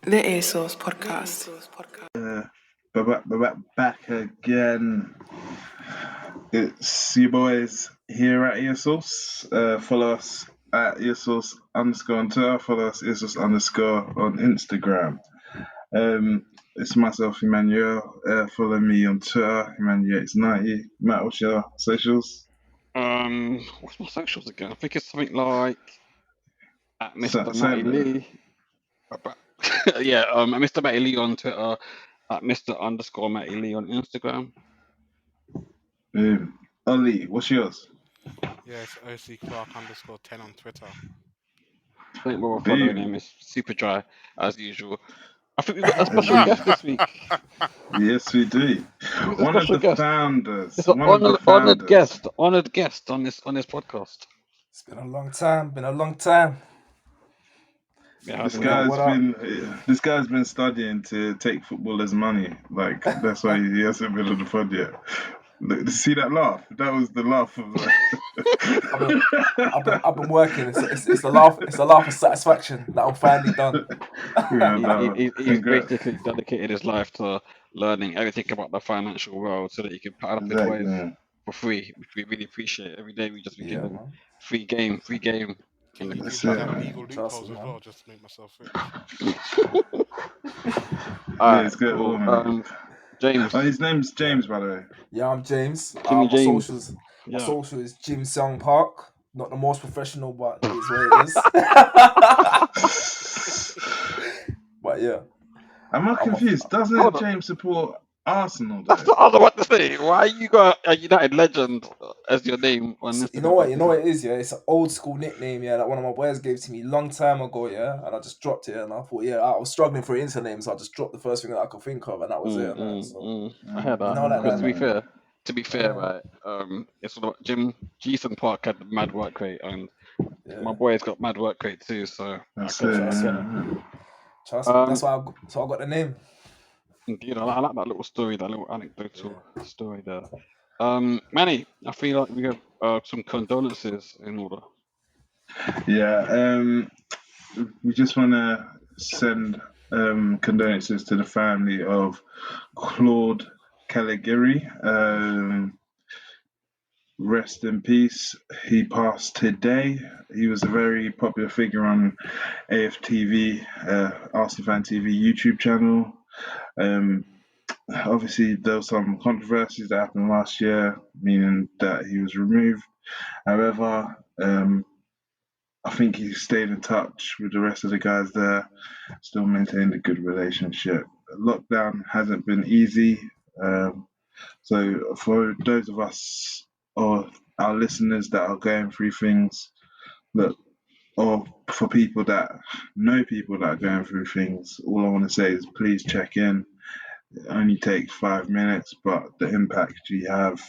The EarSauce podcast. Back again. It's you boys here at EarSauce. Follow us at EarSauce _ on Twitter. Follow us EarSauce _ on Instagram. It's myself, Emmanuel. Follow me on Twitter, Emmanuel90. Matt, what's your socials? What's my socials again? I think it's something like at Mr. Say Matty it. Lee. At Mr. Matty Lee on Twitter, at Mr. _Matty Lee on Instagram. Ollie, what's yours? Yeah, it's OC Clark _10 on Twitter. I think we're following him. It's super dry as usual. I think we've got a special guest this week. Yes, we do. One of the founders. It's an honoured guest on this podcast. It's been a long time. Yeah, this guy's been studying to take footballers' money. Like that's why he hasn't been on the pod yet. Look, see that laugh? That was the laugh of. I've been working. It's a laugh. It's a laugh of satisfaction that I'm finally done. He's basically dedicated his life to learning everything about the financial world so that he can put up his ways for free, which we really appreciate. Every day we just be given free game. Can you use that legal loopholes as well, just to make myself rich? It's good. James. Oh, his name's James, by the way. Yeah, I'm James. My James. My social is Jim Seong Park. Not the most professional, but it's what it is. But yeah. I'm not confused. Doesn't James support Arsenal? That's what I was about to say. Why you got a United legend as your name on this? You know what it is, yeah? It's an old school nickname, yeah, that one of my boys gave to me long time ago, yeah? And I just dropped it, and I thought, I was struggling for an Instagram, so I just dropped the first thing that I could think of, and that was it. I heard that. To be fair, right? It's all about Jason Park had the mad work rate, and my boy's got mad work rate too, so trust me. That's why I got the name. Indeed, I like that little story, that little anecdotal story there. Manny, I feel like we have some condolences in order. Yeah, we just want to send condolences to the family of Claude Caligari. Rest in peace. He passed today. He was a very popular figure on AFTV, Arsenal Fan TV YouTube channel. Obviously, there were some controversies that happened last year, meaning that he was removed. However, I think he stayed in touch with the rest of the guys there, still maintained a good relationship. Lockdown hasn't been easy. So for those of us or our listeners that are going through things, or for people that know people that are going through things, all I want to say is please check in. It only takes 5 minutes, but the impact you have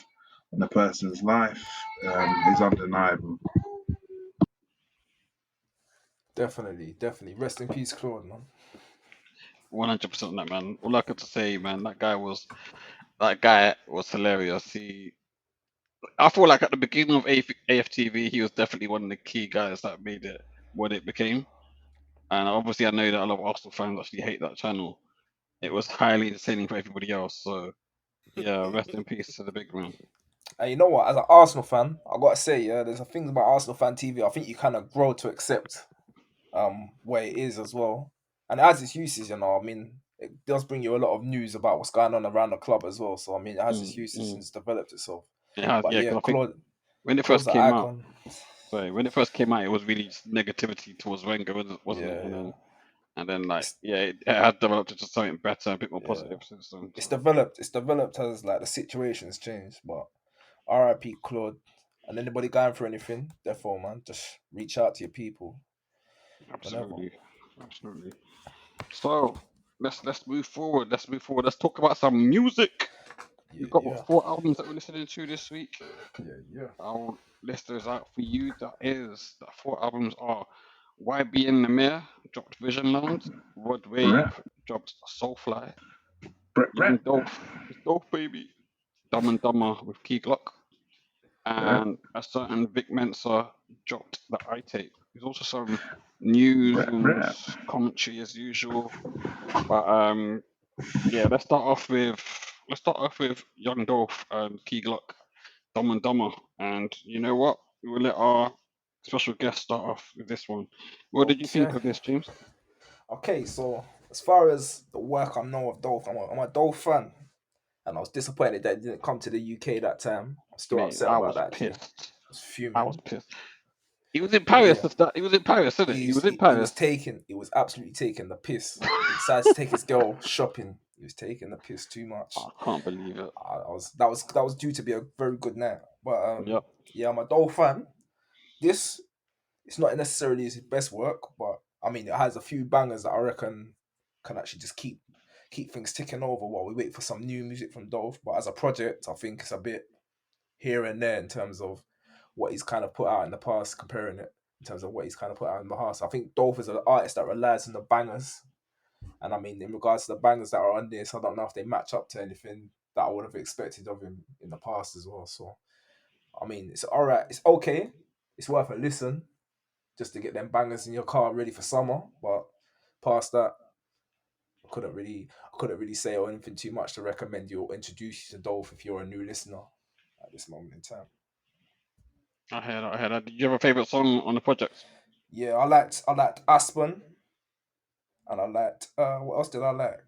on a person's life is undeniable. Definitely. Rest in peace, Claude, man. 100% on that, man. All I got to say, man, that guy was hilarious. I feel like at the beginning of AFTV, he was definitely one of the key guys that made it what it became. And obviously, I know that a lot of Arsenal fans actually hate that channel. It was highly entertaining for everybody else. So, yeah, rest in peace to the big man. And you know what? As an Arsenal fan, I gotta say, there's a thing about Arsenal Fan TV. I think you kind of grow to accept where it is as well, and it has its uses. I mean, it does bring you a lot of news about what's going on around the club as well. So I mean, it has its uses and it's developed itself. It has, but yeah. Claude, when it first came out, it was really just negativity towards Wenger, wasn't it? Yeah. And then it has developed into something better, a bit more positive since then. It's developed as like the situation's changed. But R.I.P. Claude, and anybody going through anything, therefore, man, just reach out to your people. Absolutely. So let's move forward. Let's talk about some music. We've got 4 albums that we're listening to this week. Yeah. I'll list those out for you. The 4 albums are YBN Nahmir dropped Vision Land, Rod Wave dropped Soulfly, Dolph Baby, Dumb and Dumber with Key Glock, and a certain Vic Mensa dropped the I Tape. There's also some news Rap, and rap. commentary as usual. But yeah, let's start off with Young Dolph and Key Glock, Dumb and Dumber. And you know what? We'll let our special guest start off with this one. What did you think Okay. of this, James? Okay, so as far as the work I know of Dolph, I'm a Dolph fan, and I was disappointed that it didn't come to the UK that time. I'm still Mate, upset I about was that. Actually, pissed. I was I was fuming. pissed. He was in But Paris. yeah, He was in Paris, isn't it? He was in Paris. he was absolutely taking the piss. He decided to take his girl shopping. He was taking the piss too much. I can't believe it. That was due to be a very good night. But Yep. yeah, I'm a Dolph fan. This it's not necessarily his best work, but I mean it has a few bangers that I reckon can actually just keep things ticking over while we wait for some new music from Dolph. But as a project, I think it's a bit here and there in terms of what he's kind of put out in the past, comparing it in terms of what he's kind of put out in the past. I think Dolph is an artist that relies on the bangers. And I mean, in regards to the bangers that are on this, I don't know if they match up to anything that I would have expected of him in the past as well. So, I mean, it's all right. It's okay. It's worth a listen just to get them bangers in your car ready for summer. But past that, I couldn't really say or anything too much to recommend you or introduce you to Dolph if you're a new listener at this moment in time. I heard that. Did you have a favorite song on the project? Yeah, I liked Aspen, and I liked what else did I like?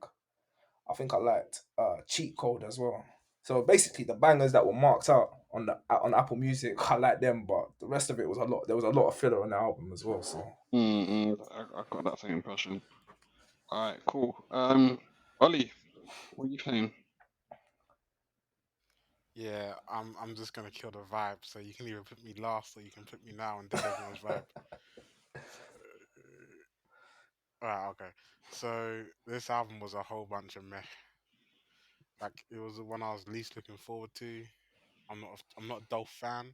I think I liked Cheat Code as well. So basically, the bangers that were marked out on Apple Music, I like them, but the rest of it was a lot. There was a lot of filler on the album as well. So I got that same impression. All right, cool. Ollie, what are you saying? Yeah, I'm just gonna kill the vibe. So you can either put me last or you can put me now and dead everyone's vibe. Right, okay. So this album was a whole bunch of meh. Like it was the one I was least looking forward to. I'm not a Dolph fan.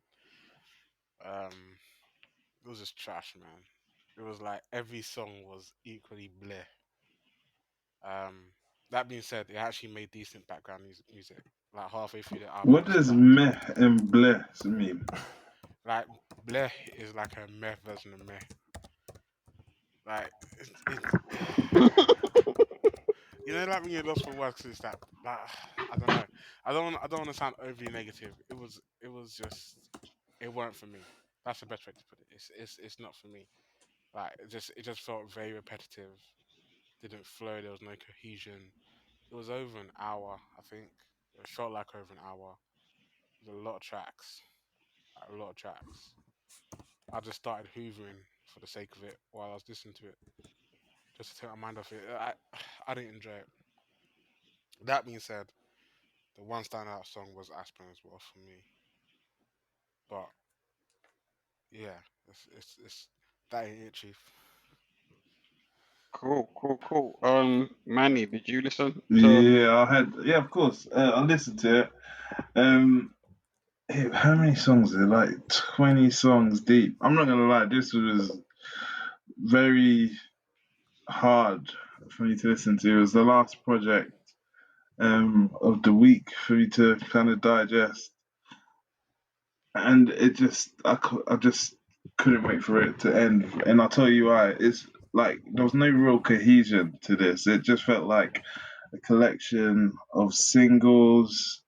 Um, it was just trash, man. It was like every song was equally bleh. Um, that being said, it actually made decent background music. Like halfway through the album, What it does started. meh and bless mean? Like bleh is like a meh version of meh. Like you know, like when you're lost for words, it's like I don't know. I don't want to sound overly negative. It was just it weren't for me. That's the best way to put it. It's not for me. Like it just felt very repetitive. Didn't flow. There was no cohesion. It was over an hour, I think. It felt like over an hour. There's a lot of tracks. Like, a lot of tracks. I just started hoovering for the sake of it while I was listening to it, just to take my mind off it. I didn't enjoy it. That being said, the one standout song was Aspen as well for me. But yeah, it's that ain't it, Chief. Cool. Manny, did you listen to? Yeah, of course. I listened to it. Um, how many songs are there? Like 20 songs deep. I'm not gonna lie, this was very hard for me to listen to. It was the last project of the week for me to kind of digest, and I just couldn't wait for it to end. And I'll tell you why. It's like there was no real cohesion to this. It just felt like a collection of singles.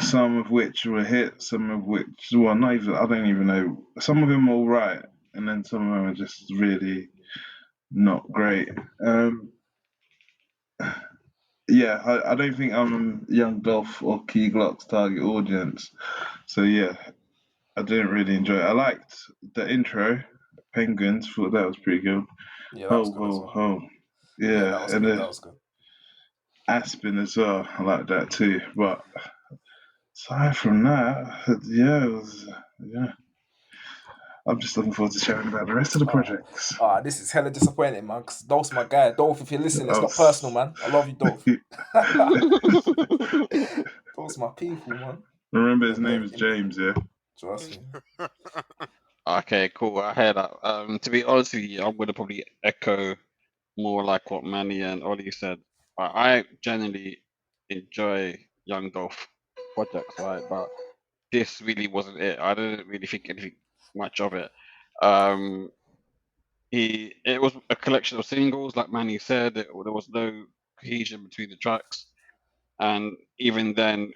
Some of which were hits, some of which, well, not even, I don't even know. Some of them were all right, and then some of them are just really not great. Yeah, I don't think I'm Young Dolph or Key Glock's target audience. So yeah, I didn't really enjoy it. I liked the intro, Penguins, thought that was pretty good. yeah, that was Ho, good as ho, well. ho. Yeah, that Yeah, was and good. the That was good. Aspen as well, I like that too. But aside from that, yeah, it was, yeah. I'm just looking forward to sharing about the rest of the projects. This is hella disappointing, man. Cause Dolph's my guy. Dolph, if you're listening, it's Oh, not personal, man. I love you, Dolph. Dolph's my people, man. remember his name is James, yeah? Trust me. Okay, cool. I heard that. To be honest with you, I'm gonna probably echo more like what Manny and Ollie said. I genuinely enjoy Young Dolph projects, right? But this really wasn't it. I didn't really think anything much of it. Um, it was a collection of singles, like Manny said. There was no cohesion between the tracks, and even then,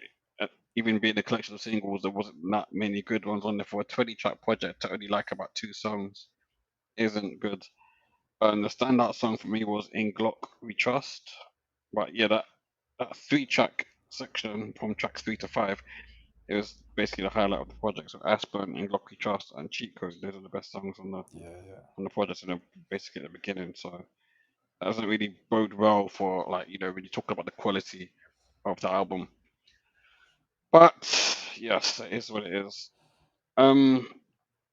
even being a collection of singles, there wasn't that many good ones on there. For a 20-track project to only like about 2 songs isn't good. The standout song for me was "In Glock We Trust," but yeah, that 3-track section from tracks 3 to 5, it was basically the highlight of the project. So Aspen, "In Glock We Trust," and Cheat Codes, those are the best songs on the project, and basically at the beginning. So that doesn't really bode well for, like, when you talk about the quality of the album. But yes, it is what it is.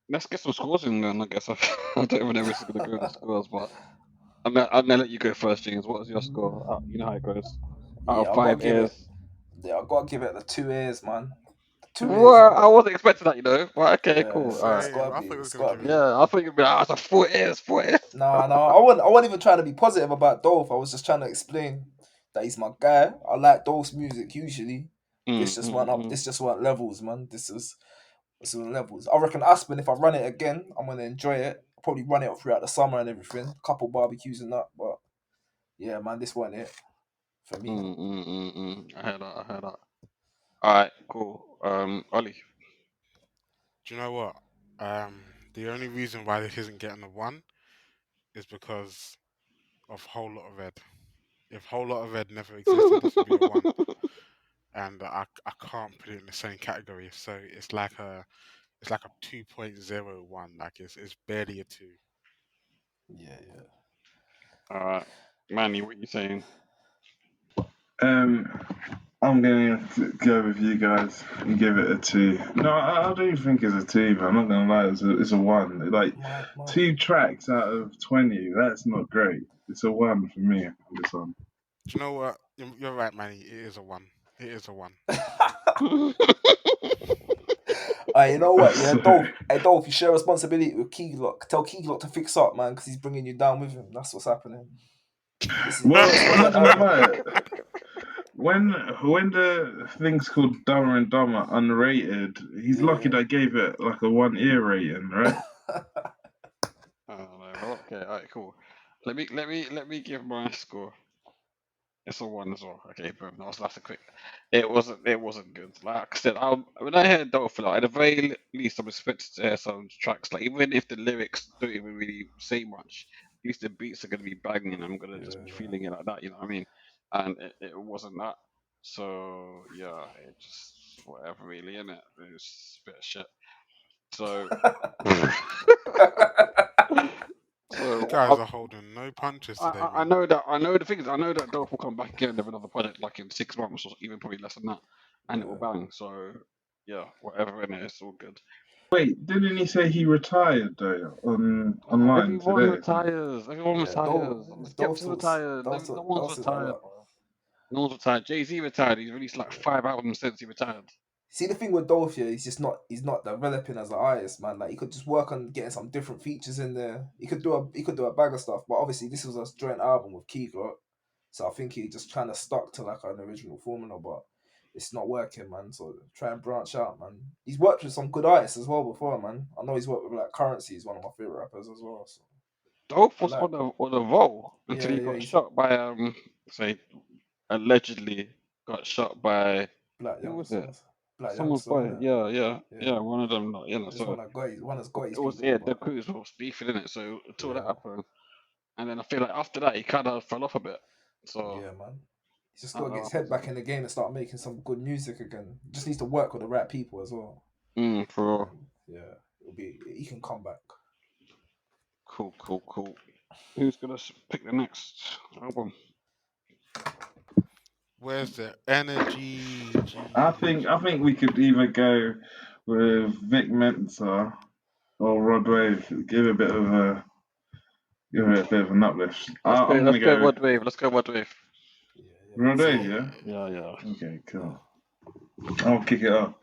Let's get some scores in then. I guess I don't even know if this is gonna go to scores, but I'm gonna let you go first, James. What was your score? You know how it goes. Out Yeah, of I gotta 5 give it. ears. Yeah, I gotta give it the 2 ears, man. 2 ears. Well, I wasn't expecting that, But okay, Yeah, cool. it's All right. gotta Same. I be. thought he was It's gonna gotta give be. it. Yeah, I thought you'd be like, it's a 4 ears, 4 ears. Nah, I wasn't even trying to be positive about Dolph. I was just trying to explain that he's my guy. I like Dolph's music usually. This just went up. This just went levels, man. This is levels. I reckon Aspen, if I run it again, I'm gonna enjoy it. I'll probably run it throughout the summer and everything. Couple barbecues and that, but yeah, man, this wasn't it for me. I heard that. I heard that. All right, cool. Ollie. Do you know what? The only reason why this isn't getting a 1 is because of Whole Lot of Red. If Whole Lot of Red never existed, this would be a 1, and I can't put it in the same category. So it's like a 2.01. Like it's barely a 2. Yeah. All right, Manny, what you saying? I'm going to go with you guys and give it a 2. No, I don't even think it's a 2, but I'm not going to lie, it's a 1. Like, My, 2 tracks out of 20, that's not great. It's a 1 for me on this one. Do you know what? You're right, Manny. It is a 1. It is a 1. You know what? Yeah, So, Dolph. Hey, Dolph, you share responsibility with Key Glock. Tell Key Glock to fix up, man, because he's bringing you down with him. That's what's happening. well, This I'm not wasn't going to urban. lie. When the thing's called Dumber and Dumber unrated, he's lucky that I gave it like a 1 ear rating, right? I don't know. Well, okay, all right, cool. Let me give my score. It's a 1 as well. Okay, boom. That's a quick. It wasn't good. Like I said, when I heard Dolph, like, at the very least, I'm expected to hear some tracks. Like, even if the lyrics don't even really say much, at least the beats are gonna be banging, and I'm gonna just be feeling it like that. You know what I mean? And it wasn't that. So yeah, it just whatever really, innit? It was just a bit of shit. So. You So guys are holding no punches today, I man. know that the thing is I know that Dolph will come back again with another project like in 6 months or even probably less than that, and it will bang. So yeah, whatever in it, it's all good. Wait, didn't he say he retired though online Everyone today? retires. Everyone Yeah, retires. Dolph Skepta's talks. retired. No one's Dolph says a retired, lot. bro. No one's retired. Jay-Z retired. He's released like 5 albums since he retired. See, the thing with Dolph here, he's not developing as an artist, man. Like, he could just work on getting some different features in there. He could do a bag of stuff, but obviously this was a joint album with Key Glock, so I think he just kind of stuck to like an original formula, but it's not working, man. So try and branch out, man. He's worked with some good artists as well before, man. I know he's worked with like Currency, he's one of my favorite rappers as well. So Dolph I was like, on the roll until he yeah, got he's shot by say allegedly got shot by Black who was it? Youngsters, Black Someone's Youngsters, boy. isn't it? Yeah. One of them. There's So one that's got his it was people, the but crews was beefing in it. So until that yeah. happened, and then I feel like after that he kind of fell off a bit. So Yeah, man. He's just I got don't to get know his what head happens back in the game and start making some good music again. Just needs to work with the right people as well. there. For real. And yeah, he can come back. Cool. Who's gonna pick the next album? Where's the energy? I think we could either go with Vic Mensa or Rod Wave. Give it a bit of an uplift. I'm Let's gonna go go Rod Wave. Let's go Rod Wave. Rod Same. Wave, yeah. Yeah. Okay, cool. I'll kick it off.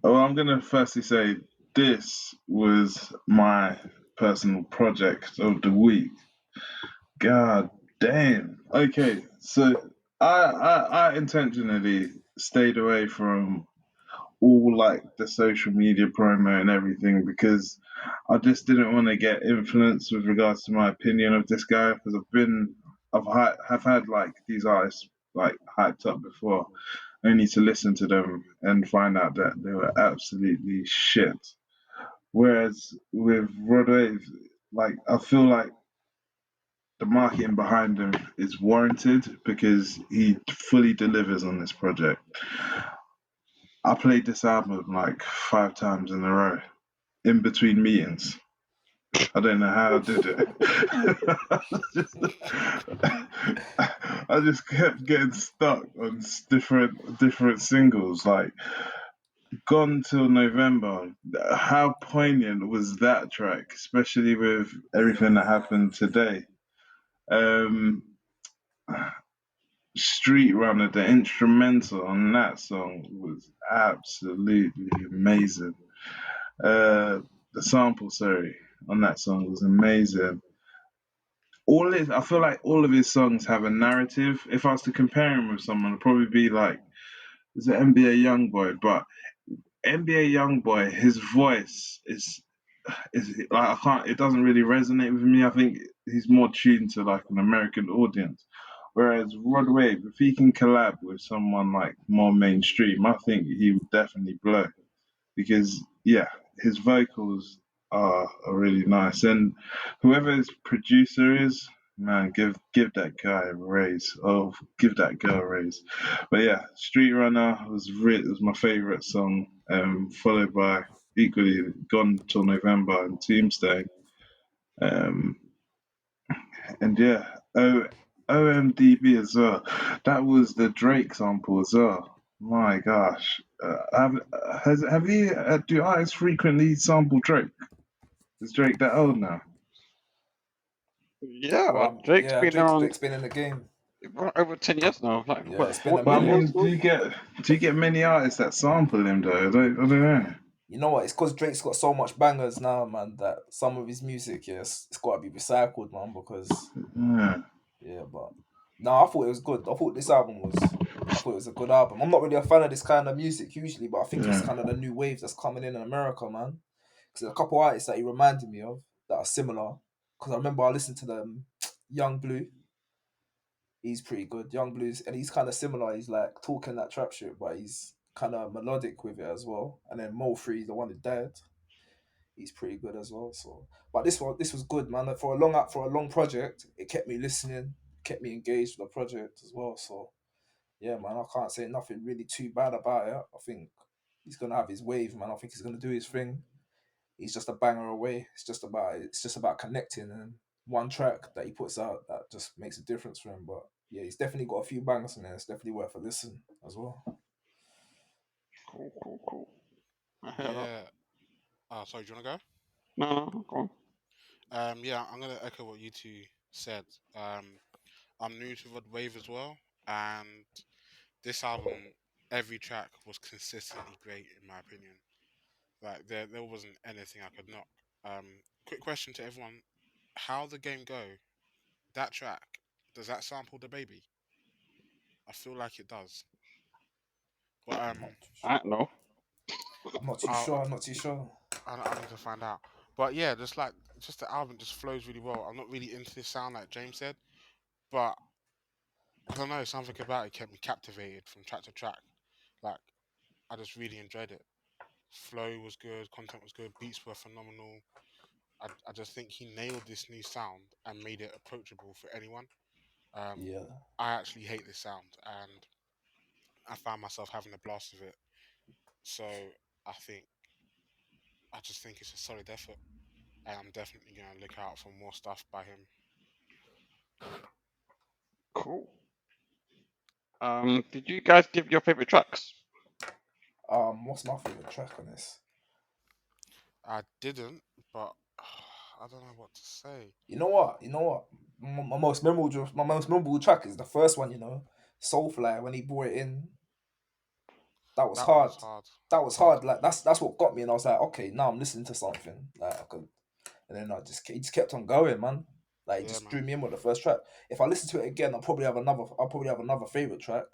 Well, I'm gonna firstly say this was my personal project of the week. God damn. Okay, so I intentionally stayed away from all like the social media promo and everything because I just didn't want to get influenced with regards to my opinion of this guy because have had like these artists like hyped up before, only to listen to them and find out that they were absolutely shit. Whereas with Rod Wave, like I feel like the marketing behind him is warranted because he fully delivers on this project. I played this album like 5 times in a row in between meetings. I don't know how I did it. I just kept getting stuck on different singles. Like Gone Till November. How poignant was that track, especially with everything that happened today? Um, Street Runner, the instrumental on that song was absolutely amazing. The sample, sorry, on that song was amazing. I feel like all of his songs have a narrative. If I was to compare him with someone, it'd probably be like, is it NBA YoungBoy? But NBA YoungBoy, his voice is like I can't. It doesn't really resonate with me. I think he's more tuned to like an American audience. Whereas Rod Wave, if he can collab with someone like more mainstream, I think he would definitely blow because yeah, his vocals are really nice, and whoever his producer is, man, give that guy a raise. Oh, give that girl a raise. But yeah, Street Runner was my favorite song, followed by equally Gone Till November and Tombstone, um, and yeah, OMDB as well. That was the Drake sample as well. My gosh. Have you do artists frequently sample Drake? Is Drake that old now? Yeah, Drake's Yeah, been around Drake's been in the game. for over 10 years now. Like Yeah, what, it's been a 40 But I minute. years? mean, do you get many artists that sample him though? I don't know. You know what? It's because Drake's got so much bangers now, man, that some of his music, yes, it's got to be recycled, man, because, Yeah. yeah, but no, I thought it was good. I thought it was a good album. I'm not really a fan of this kind of music usually, but I think it's Yeah. kind of the new wave that's coming in America, man. Because there's a couple artists that he reminded me of that are similar. Because I remember I listened to them, Young Blue. He's pretty good. Young Blues, and he's kind of similar. He's like talking that trap shit, but he's kind of melodic with it as well. And then Mo Free, the one that died, he's pretty good as well. So, but this was good, man. Like, for a long project, it kept me listening, kept me engaged with the project as well. So, yeah, man, I can't say nothing really too bad about it. I think he's gonna have his wave, man. I think he's gonna do his thing. He's just a banger away. It's just about connecting and one track that he puts out that just makes a difference for him. But yeah, he's definitely got a few bangers in there. It's definitely worth a listen as well. Cool. I hear that. Yeah. Sorry, do you wanna go? No, go on. Yeah, I'm gonna echo what you two said. I'm new to Rod Wave as well, and this album, every track was consistently great in my opinion. Like there wasn't anything I could knock. Quick question to everyone: how the game go? That track, does that sample the baby? I feel like it does. But I'm not too I don't know. I'm not too I'll, sure. I'm not too sure. I need to find out. But yeah, just the album just flows really well. I'm not really into this sound like James said, but I don't know, something about it kept me captivated from track to track. Like I just really enjoyed it. Flow was good, content was good, beats were phenomenal. I just think he nailed this new sound and made it approachable for anyone. Um, Yeah, I actually hate this sound, and I found myself having a blast with it. So I think I just think it's a solid effort, and I'm definitely gonna look out for more stuff by him. Cool. Did you guys give your favorite tracks? what's my favorite track on this? I didn't, but I don't know what to say. You know what? My most memorable track is the first one. Soulfly when he brought it in. That was That one hard. was hard. That That was was hard. hard. Like that's what got me, and I was like, okay, now I'm listening to something. Like I could, and then he just kept on going, man. Like it Yeah, just man. drew me in with the first track. If I listen to it again, I'll probably have another favorite track.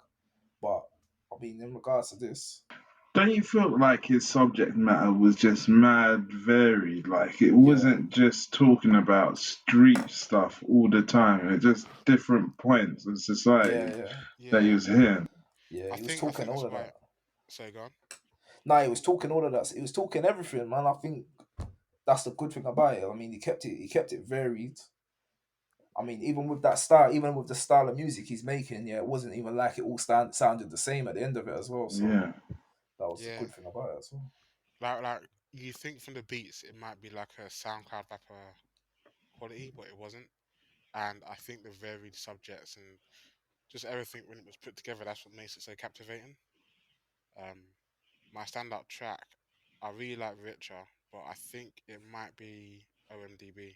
But I mean, in regards to this, don't you feel like his subject matter was just mad varied? Like it Yeah. wasn't just talking about street stuff all the time. It just different points of society that he Yeah, was hitting. Yeah, I he was think talking all that's of why. that. So go on. No, he was talking all of that. He was talking everything, man. I think that's the good thing about it. I mean, he kept it varied. I mean, even with that style, even with the style of music he's making, yeah, it wasn't even like it all sounded the same at the end of it as well. So Yeah. that was the Yeah, good thing about it as well. like you think from the beats it might be like a SoundCloud rapper quality, but it wasn't. And I think the varied subjects and just everything when it was put together, that's what makes it so captivating. Um, my standout track, I really like Richer, but I think it might be OMDB.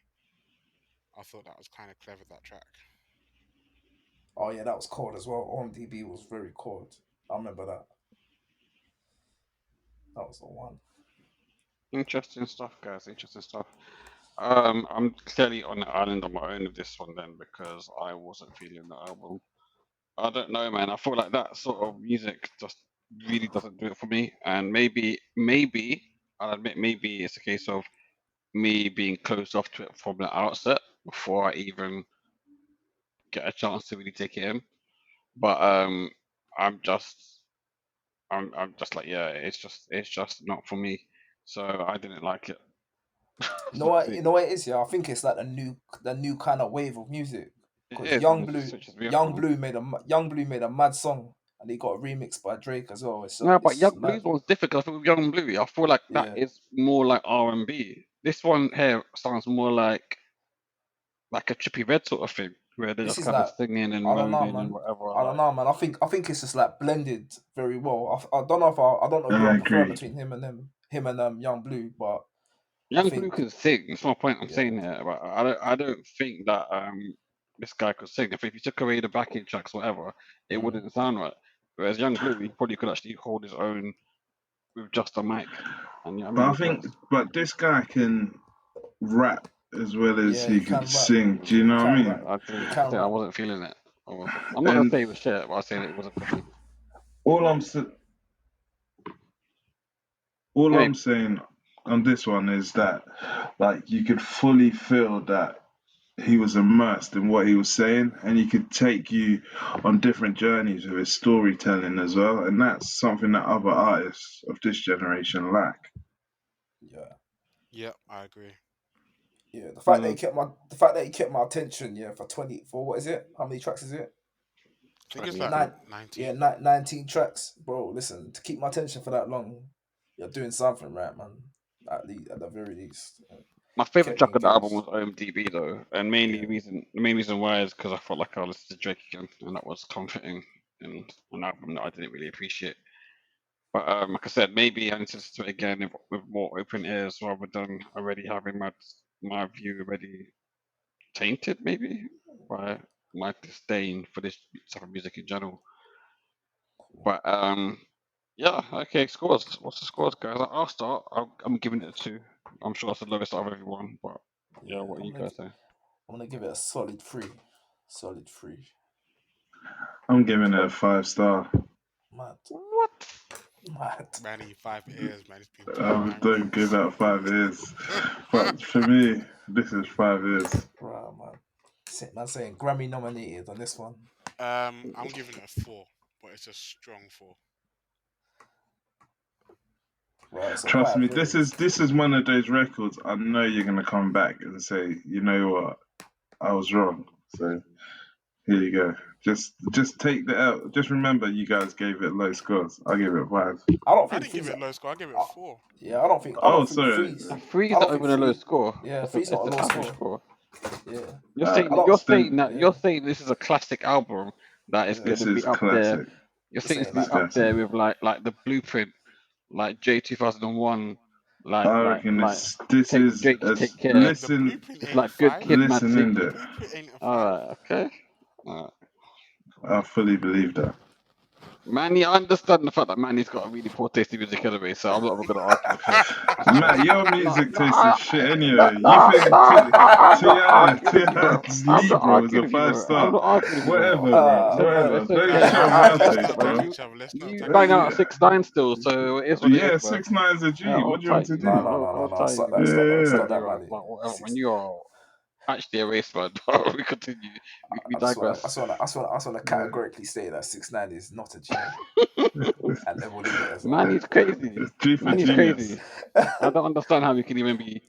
I thought that was kind of clever, that track. Oh yeah, that was cold as well. OMDB was very cold. I remember that. That was the one. Interesting stuff, guys. Interesting stuff. I'm clearly on the island on my own with this one then because I wasn't feeling the album. I don't know, man. I feel like that sort of music just really doesn't do it for me. And maybe I'll admit, maybe it's a case of me being closed off to it from the outset before I even get a chance to really take it in. But I'm just, I'm just like, yeah, it's just not for me. So I didn't like it. You know what? You know what it is. Yeah, I think it's like the new kind of wave of music. It Because is, which is beautiful. Young Blue made a mad song, and he got a remix by Drake as well. No, but It's Young mad. Blue's one's different 'cause I think with Young Blue, I feel like that Yeah. is more like R&B. This one here sounds more like a Trippie Red sort of thing, where they're This just is kind of like singing and I don't know, moaning and man. whatever. I don't know, man. I think it's just like blended very well. I don't know if I don't know who I I prefer agree. between him and Young Blue, but I Young Blue think can sing. That's my point I'm yeah, saying here. But I don't think that this guy could sing. If you took away the backing tracks, whatever, it mm, wouldn't sound right. Whereas Young Blue, he probably could actually hold his own with just a mic. And you know what I But I mean? think, but this guy can rap as well as yeah, he he could can rap. sing. Do you He know what I can mean? rap. I He didn't. Like I can said, I rap. wasn't feeling it. I'm not gonna And say it was shit, but I was saying it wasn't for me. all I'm sa- all Anyway, I'm saying on this one is that, like, you could fully feel that he was immersed in what he was saying, and he could take you on different journeys with his storytelling as well. And that's something that other artists of this generation lack. Yeah, Yep, I agree. yeah. mm, The fact that he kept my attention, yeah, for what is it? How many tracks is it? I think it's 20, I like think. 19. 19 tracks, bro. Listen, to keep my attention for that long, you're doing something right, man. At the very least, My favorite kept me track of the album engaged. was OMDB though, and Yeah. the main reason why is because I felt like I listened to Drake again, and that was comforting in an album that I didn't really appreciate. But like I said, maybe I need to listen to it again with more open ears rather than already having my view already tainted, maybe by my disdain for this type of music in general. But yeah, okay, scores. What's the scores, guys? I'll start. I'm giving it a 2. I'm sure that's the lowest out of everyone, but yeah, Yeah, what do you guys say? I'm gonna give it a solid 3. Solid 3. I'm giving it a 5 star. Mad. What? Mad. Man, he 5 years, man. He's been doing I man don't give things. out 5 years, but for me, this is 5 years. Right, man. Man saying Grammy nominated on this one. I'm giving it a 4, but it's a strong 4. Right, so Trust quite a me, very this is one of those records. I know you're gonna come back and say, you know what, I was wrong. So here you go. Just take the L. Just remember, you guys gave it low scores. I gave it 5. I don't I think didn't give three's it a low score. I gave it a uh, 4. yeah, I Oh, don't think sorry. A 3 I is don't not think even a low three score. yeah, It's a three's it's not a an low average score. score. Yeah. You're I saying don't Then you're yeah. saying this is a classic album that is Yeah. going this to be is up there. classic. You're This saying it's ain't going to It's be up classic. there with like the Blueprint, like J 2001, I reckon this take is Drake to a take care. The listen. blueprint It's ain't a like Good 5. Kid, Mad Listen in The City. there. blueprint ain't a All 5. right, okay. All right, cool. I fully believe that. Manny, I understand the fact that Manny's got a really poor taste in music anyway, so I'm not even gonna argue with him. Matt, your music taste is shit anyway. No, You think I'm not arguing with you, bro. T.I.'s I'm not Libra was arguing a with you, 5 bro. I'm star? not arguing with you, bro. Whatever, bro. Listen, Whatever. it's Don't okay. show Guys, my let's taste, not attack bro. each other. Let's not You attack bang each out other. 6ix9ine still, so it is what it Yeah, is, bro. 6ix9ine's a G. Yeah, What I'll do you want tell to you, do? I'll tell Stop you. that, stop that, Yeah. stop that, You're, man. like, whatever. Six- When you're actually a race man, we continue. We I just want digress. to categorically say that 6ix9ine is not a G, and then we'll leave it as Man, that. he's crazy. It's G for Man, he's genius. crazy. I don't understand how we can even be.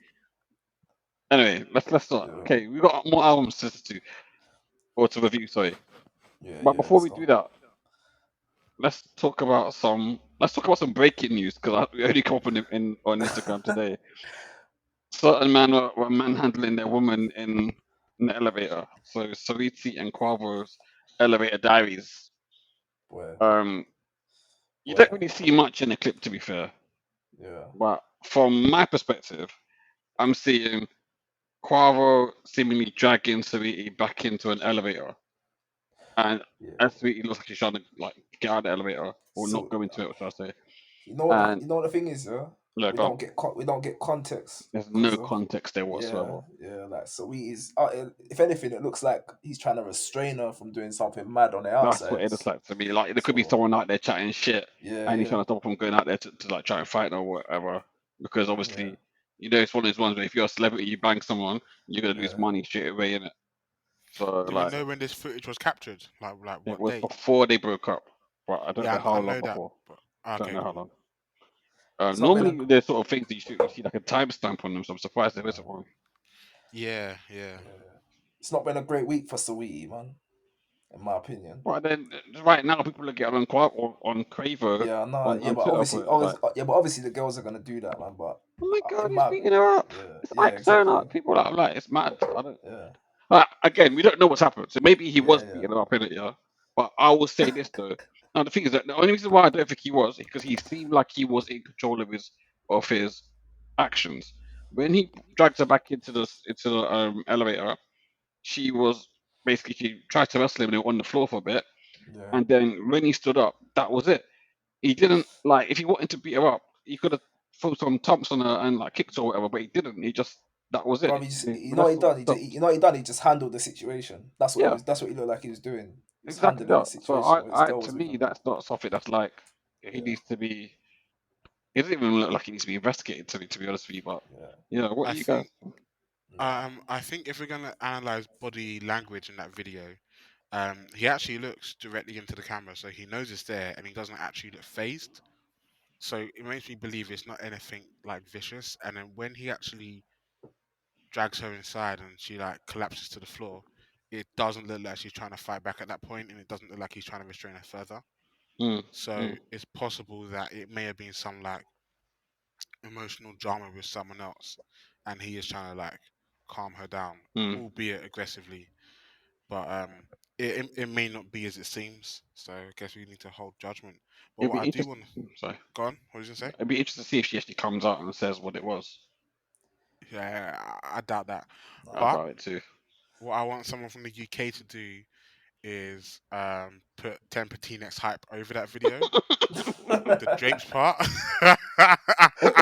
Anyway, let's start. Yeah. Okay, we got more albums to listen to or to review. Sorry, Yeah, but yeah, before we so- do that, let's talk about some breaking news because we only come up on Instagram today. Certain men were manhandling their woman in the elevator. So Sariti and Quavo's elevator diaries. Boy, You Boy. don't really see much in the clip, to be fair. yeah, But from my perspective, I'm seeing Quavo seemingly dragging Sariti back into an elevator, and yeah. Sariti looks like she's trying to like get out of the elevator or So not go into it. What should I say? you know what And you know what the thing is, yeah? yeah, We go on. don't get context. There's 'cause no of- context there whatsoever. Yeah, like so is if anything, it looks like he's trying to restrain her from doing something mad on the That's outside. what it looks like to me. Like there could be So- someone out there chatting shit, Yeah, and he's yeah, trying to stop from going out there to like try and fight or whatever. Because obviously, you know, it's one of those ones where if you're a celebrity, you bang someone, you're gonna lose Yeah. money straight away, innit? So Do like, we know when this footage was captured? Like it what was day? before they broke up, but I don't Yeah, know how I long know that. before. But, I don't okay, know how cool. long. It's not been Normally, there's sort of things that you see like a timestamp on them, so I'm surprised there isn't one. Yeah. It's not been a great week for Saweetie, man. In my opinion. But then, right now, people are getting on Quavo. Yeah, no, on but Twitter obviously, for it, like, but obviously the girls are gonna do that, man. But oh my god, in he's my- beating her up. yeah, It's yeah, Ike Turner. exactly. People are like, it's mad. I don't. Yeah, Again, we don't know what's happened. So maybe he was Yeah. beating her up in it, yeah. But I will say this though. Now the thing is that the only reason why I don't think he was because he seemed like he was in control of his actions. When he dragged her back into the elevator, she was basically she tried to wrestle him and they were on the floor for a bit, yeah. and then when he stood up, that was it. He didn't like if he wanted to beat her up, he could have thrown some thumps on her and like kicked her or whatever, but he didn't. He just that was it. Bro, you know what he done? You know what he done? He just handled the situation. That's what Yeah. that's what he looked like he was doing. He was Exactly handling the that. So situation. while his girl to was with me, him. that's not something that's like he needs to be. He doesn't even look like he needs to be investigated. To be honest with you, but what I do you guys? I think if we're gonna analyze body language in that video, he actually looks directly into the camera, so he knows it's there, and he doesn't actually look phased. So it makes me believe it's not anything like vicious. And then when he actually drags her inside and she like collapses to the floor, it doesn't look like she's trying to fight back at that point, and it doesn't look like he's trying to restrain her further. So it's possible that it may have been some like emotional drama with someone else, and he is trying to like calm her down, albeit aggressively. But it may not be as it seems. So I guess we need to hold judgment. But what I do want to Sorry. go on. What did you say? It'd be interesting to see if she actually comes out and says what it was. Yeah, I doubt that. I But doubt it too. what I want someone from the UK to do is put Temper T-Nex hype over that video. The drapes part.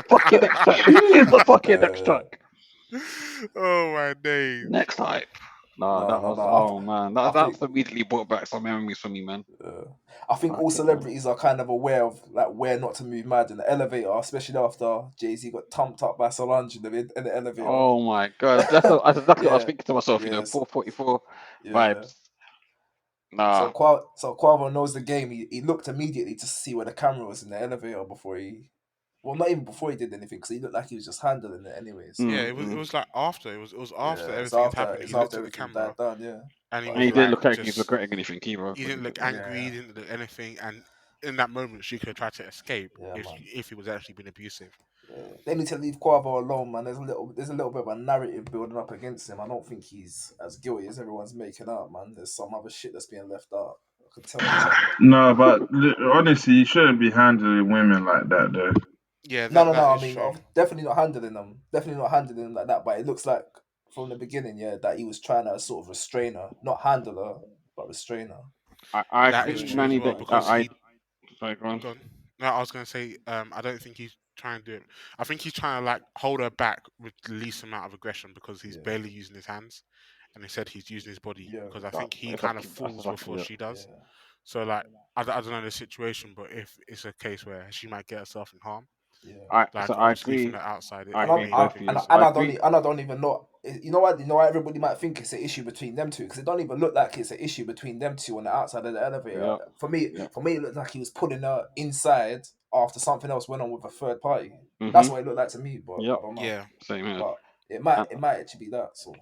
Fucking next track. Who is the fucking next track? Oh my days. Next hype. No, that was man. That's immediately brought back some memories for me, man. I think all celebrities are kind of aware of like where not to move mad in the elevator, especially after Jay-Z got thumped up by Solange in the elevator. Oh my god, that's exactly what I was thinking to myself. 444 vibes. Nah. So Quavo knows the game. He looked immediately to see where the camera was in the elevator before he. Well, not even before he did anything, because he looked like he was just handling it anyways. Yeah, it was like after. It was after everything had happened. He looked at the camera. And he didn't look like he was regretting anything either. He didn't look angry. He didn't look anything. And in that moment, she could have tried to escape if he was actually being abusive. They need to leave Quavo alone, man. There's a little bit of a narrative building up against him. I don't think he's as guilty as everyone's making out, man. There's some other shit that's being left out. I could tell you. No, but honestly, you shouldn't be handling women like that, though. Yeah, no. I mean, definitely not handling them. Definitely not handling them like that. But it looks like from the beginning, that he was trying to sort of restrain her, not handle her, but restrain her. I agree with Manny that Sorry, go on. Gone. No, I was gonna say, I don't think he's trying to do it. I think he's trying to like hold her back with the least amount of aggression because he's Yeah. barely using his hands, and he said he's using his body Yeah. because I think he kind of Exactly. That's falls exactly before it. she Yeah. does. So like, I don't know the situation, but if it's a case where she might get herself in harm, Yeah. like So I obviously from agree. the outside, I it And agree may with both look of you. aggressive. I I agree. don't even know. You know what? Everybody might think it's an issue between them two because it don't even look like it's an issue between them two on the outside of the elevator. Yeah. For me, Yeah. it looked like he was pulling her inside after something else went on with a third party. Mhm. That's what it looked like to me. But Yep. I don't know. Yeah, Same here. But it And, might actually be that. So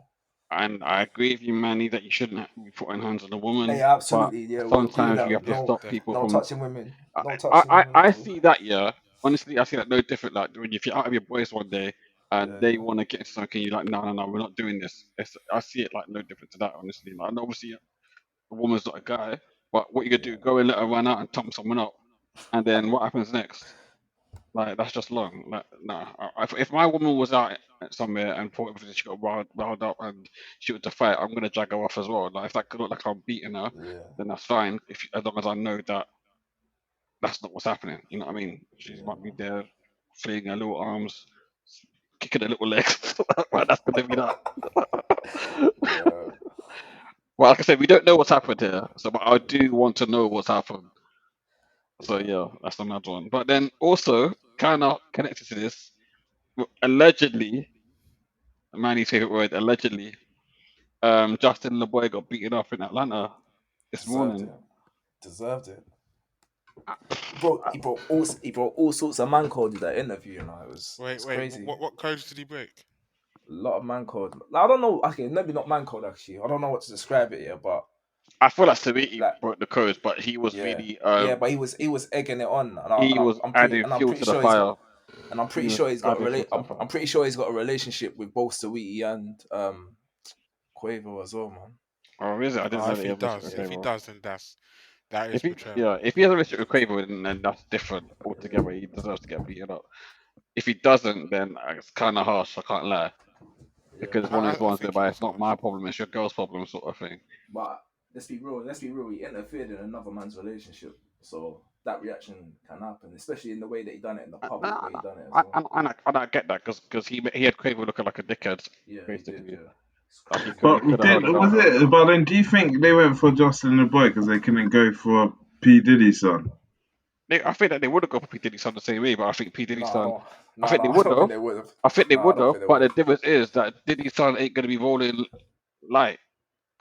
and I agree with you, Manny, that you shouldn't be putting hands on a woman. yeah, absolutely. Yeah, we agree with Sometimes you that. have to stop people No from. touching women. No touching women. I see that. Yeah. Honestly, I see that no different. Like when if you're out of your boys one day and Yeah. they want to get into something, you're like, no, we're not doing this. I see it like no different to that. Honestly, like, and obviously, a woman's not a guy, but what you gonna do? Go and let her run out and thump someone up, and then what happens next? Like that's just long. Like, no, if my woman was out somewhere and for whatever reason she got riled up and she was to fight, I'm gonna drag her off as well. Like if that could look like I'm beating her, Yeah. then that's fine. As long as I know that that's not what's happening. You know what I mean? She might be there, flinging her little arms, kicking her little legs. Right, that's gonna be that. Yeah. Well, like I said, we don't know what's happened here, so but I do want to know what's happened. So yeah, that's another one. But then also, kind of connected to this, allegedly, Manny's favorite word, allegedly, Justin LeBoy got beaten up in Atlanta this morning. Deserved it. He brought all sorts of man code to that interview. You know, it's wait. crazy. What codes did he break? A lot of man code. Like, I don't know. Okay, maybe not man code. Actually, I don't know what to describe it here, but I feel like Sabiti like, broke the codes, but he was yeah, really but he was egging it on, he was adding I'm fuel pretty to the sure fire. I'm pretty He was sure he's got a adding fuel to the fire. I'm pretty sure he's got a relationship with both Saweetie and Quavo as well, man. Oh, is it? I didn't know If that he he had a relationship does, with if he Quavo. does, then that is betrayal. If he has a relationship with Quavo, then that's different altogether. He deserves to get beaten up. If he doesn't, then it's kind of harsh. I can't lie, because it's one of those I ones think whereby it it's is not harsh. my problem, it's your girl's problem, sort of thing. But let's be real. He interfered in another man's relationship, so that reaction can happen, especially in the way that he done it in the public way he done it as well. And I get that because he had Quavo looking like a dickhead, Yeah, basically. he did. Yeah. Like he But could have held it was down. it? But then, do you think they went for Justin the Boy because they couldn't go for P Diddy's son? I think that they would have gone for P Diddy's son the same way, but I think P Diddy's son. I think they I would don't have. think they would have. I think they would have. think they But the would've. difference is that Diddy's son ain't gonna be rolling light.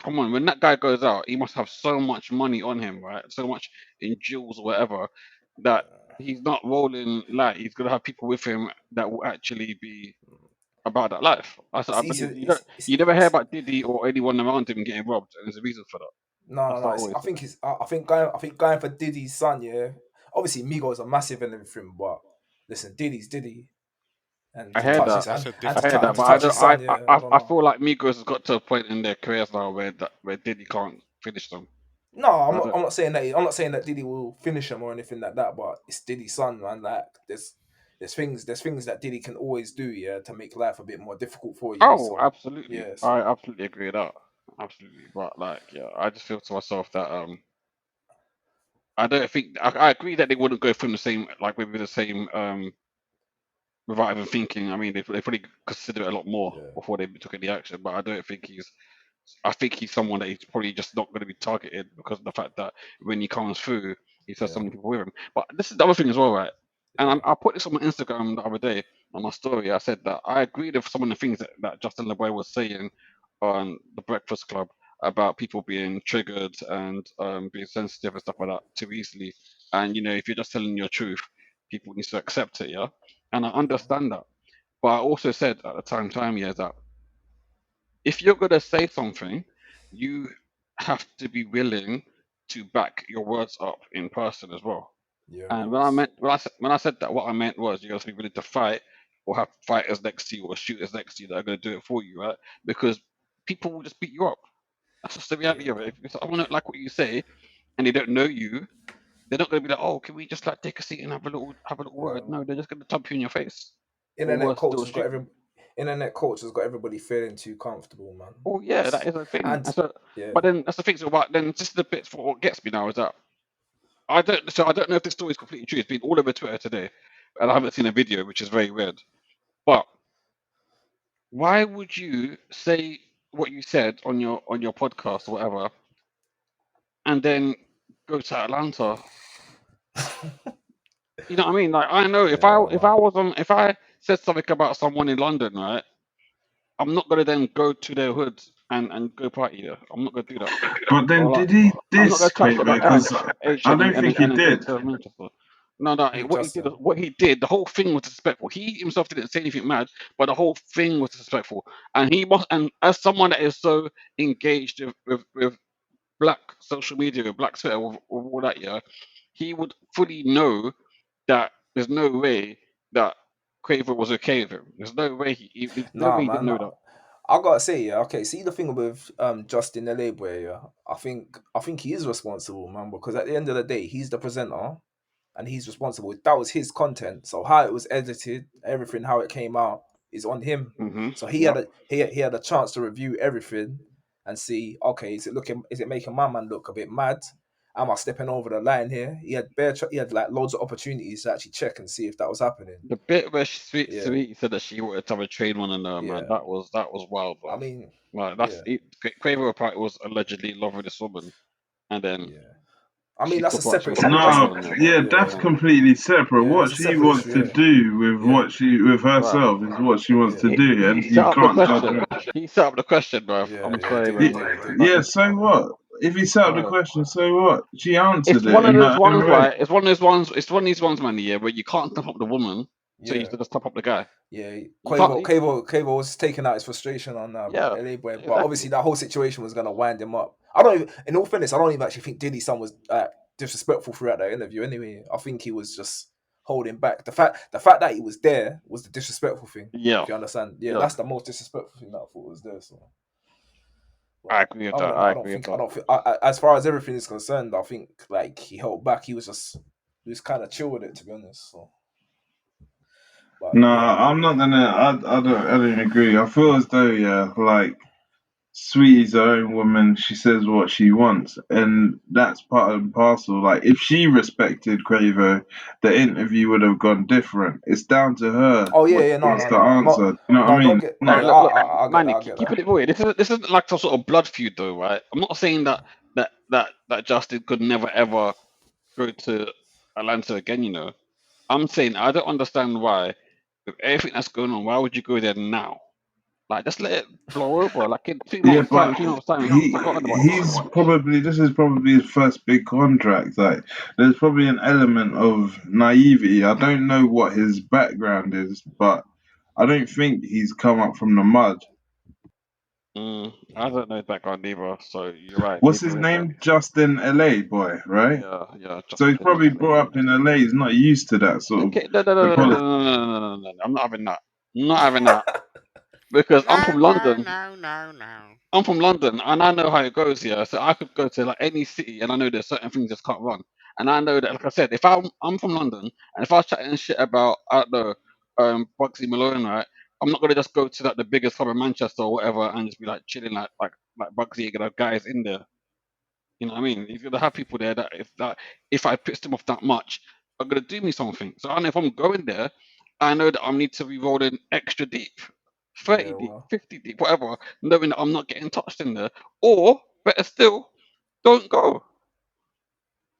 Come on, when that guy goes out, he must have so much money on him, right? So much in jewels or whatever, that he's not rolling light. He's gonna have people with him that will actually be about that life. I believe you never hear about Diddy or anyone around him getting robbed, and there's a reason for that. I think it's. I think going for Diddy's son. Yeah, obviously Migos are massive and everything, but listen, Diddy's Diddy, and I to heard touch that. his That's hand, a and I different heard to that, but touch his son. Yeah, I don't I know. feel like Migos has got to a point in their careers now where Diddy can't finish them. No, I I'm not saying that. I'm not saying that Diddy will finish him or anything like that. But it's Diddy's son, man. Like there's things that Diddy can always do, yeah, to make life a bit more difficult for you. Oh, So absolutely. yeah, I so absolutely agree with that. Absolutely. But like, yeah, I just feel to myself that I don't think I agree that they wouldn't go from the same like with the same without even thinking. I mean, they probably consider it a lot more yeah, before they took any action. But I don't think he's. I think he's someone that he's probably just not going to be targeted because of the fact that when he comes through, he has so many people with him. But this is the other thing as well, right? And I put this on my Instagram the other day on my story. I said that I agreed with some of the things that Justin LeBoy was saying on the Breakfast Club about people being triggered and being sensitive and stuff like that too easily. And if you're just telling your truth, people need to accept it, yeah. And I understand that. But I also said at the time, yeah, that if you're going to say something, you have to be willing to back your words up in person as well. yeah. And when I said that, what I meant was you have to be willing to fight or have fighters next to you or shooters next to you that are going to do it for you, right? Because people will just beat you up. That's just the reality of it. If someone don't like what you say and they don't know you, they're not going to be like, "Oh, can we just like take a seat and have a little word?" No, they're just going to thump you in your face, or Internet worse, they'll culture's got shoot you. internet culture's got everybody feeling too comfortable, man. Oh yeah, that is a thing. And And so, yeah, but then that's the thing. So, but then just the bit for what gets me now is that I don't know if this story is completely true. It's been all over Twitter today, and I haven't seen a video, which is very weird. But why would you say what you said on your podcast or whatever, and then go to Atlanta? You know what I mean? Like, I know if I said something about someone in London, right? I'm not gonna then go to their hood and go party there. I'm not gonna do that. But then Or like, did he I'm not diss gonna chat shit Quavo? about Because I Asian don't think he and then go did. to Manchester. No, Who, what he did, the whole thing was disrespectful. He himself didn't say anything mad, but the whole thing was disrespectful. And and as someone that is so engaged with black social media, with black Twitter, with all that, yeah, he would fully know that there's no way that Quavo was okay with him. There's no way there's no Nah, way he didn't man. know that. I gotta say, yeah, okay. See the thing with Justin LA boy, yeah. I think he is responsible, man, because at the end of the day, he's the presenter and he's responsible. That was his content. So how it was edited, everything, how it came out is on him. So he Yep. he had a chance to review everything and see, okay, is it making my man look a bit mad? Am I stepping over the line here? He had like loads of opportunities to actually check and see if that was happening. The bit where Yeah, Sweet said that she wanted to have a trade one on her, man, yeah. that was wild, I bro. mean, Like yeah, Quavo apparently was allegedly in love with this woman, and then yeah. I mean, she that's a thought what she separate. was having a That's trade a, No, one on her, but yeah, yeah, that's yeah, completely separate. yeah. What That's a she separate wants issue. to Yeah, do with yeah, with bruv, herself is what she wants to yeah, do, and he set you up the can't judge question. her. He set up the question, bruv. yeah, I'm yeah. He sorry, did, he man. did, he did. Yeah, Like, so what? If he set up the bruv. question, so what? She It's answered it one of in those her own ones, way. right? It's one of those ones. It's one of these ones, man. Yeah, where you can't top up the woman, so you Yeah, just top up the guy. yeah. You can't. Quavo was taking out his frustration on Yeah, LA boy, but obviously exactly. that whole situation was gonna wind him up. I don't even, in all fairness, I don't even actually think Diddy's son was disrespectful throughout that interview. Anyway, I think he was just holding back. The fact that he was there was the disrespectful thing. Yeah, If you understand, yeah, yeah. that's the most disrespectful thing that I thought was there. So. I But agree with other that. than that, I I don't agree with think I that. don't think as far as everything is concerned, I think like he held back. He was kind of chill with it, to be honest. So, but No, yeah, I'm not gonna. I don't agree. I feel as though, yeah, like Sweetie's her own woman. She says what she wants, and that's part and parcel. Like, if she respected Quavo, the interview would have gone different. It's down to her oh yeah, what yeah, she no, wants no, to no, answer. not You know what I no, don't mean? get No, yeah, No. I get that, Manny, I get that. keeping it real. This isn't like some sort of blood feud, though, right? I'm not saying that Justin could never ever go to Atlanta again. You know, I'm saying I don't understand why, with everything that's going on, why would you go there now? Like, just let it blow over. Like in 2 Yeah, months' time, but 3 months' time, everyone's he forgotten about this shit. this is probably his first big contract. Like, there's probably an element of naivety. I don't know what his background is, but I don't think he's come up from the mud. I don't know his background either, so you're right. What's Maybe his we're back. name? Justin LA boy, right? Yeah, So Justin he's Timberlake. probably brought up in LA. He's not used to that sort of Okay, equality. no. I'm not having that. I'm not having that because I'm No, from no, London. no, no, no. I'm from London and I know how it goes here. So I could go to like any city and I know there's certain things just can't run. And I know that, like I said, if I'm from London and if I was chatting shit about, I don't know, Bugsy Malone, right? I'm not gonna just go to like the biggest club in Manchester or whatever and just be like chilling like Bugsy and gonna have guys in there. You know what I mean? He's gonna have people there that if I pissed him off that much, are gonna do me something. So I know if I'm going there, I know that I need to be rolling extra deep, Yeah, 30 deep, well, 50 deep, whatever, knowing that I'm not getting touched in there. Or better still, don't go.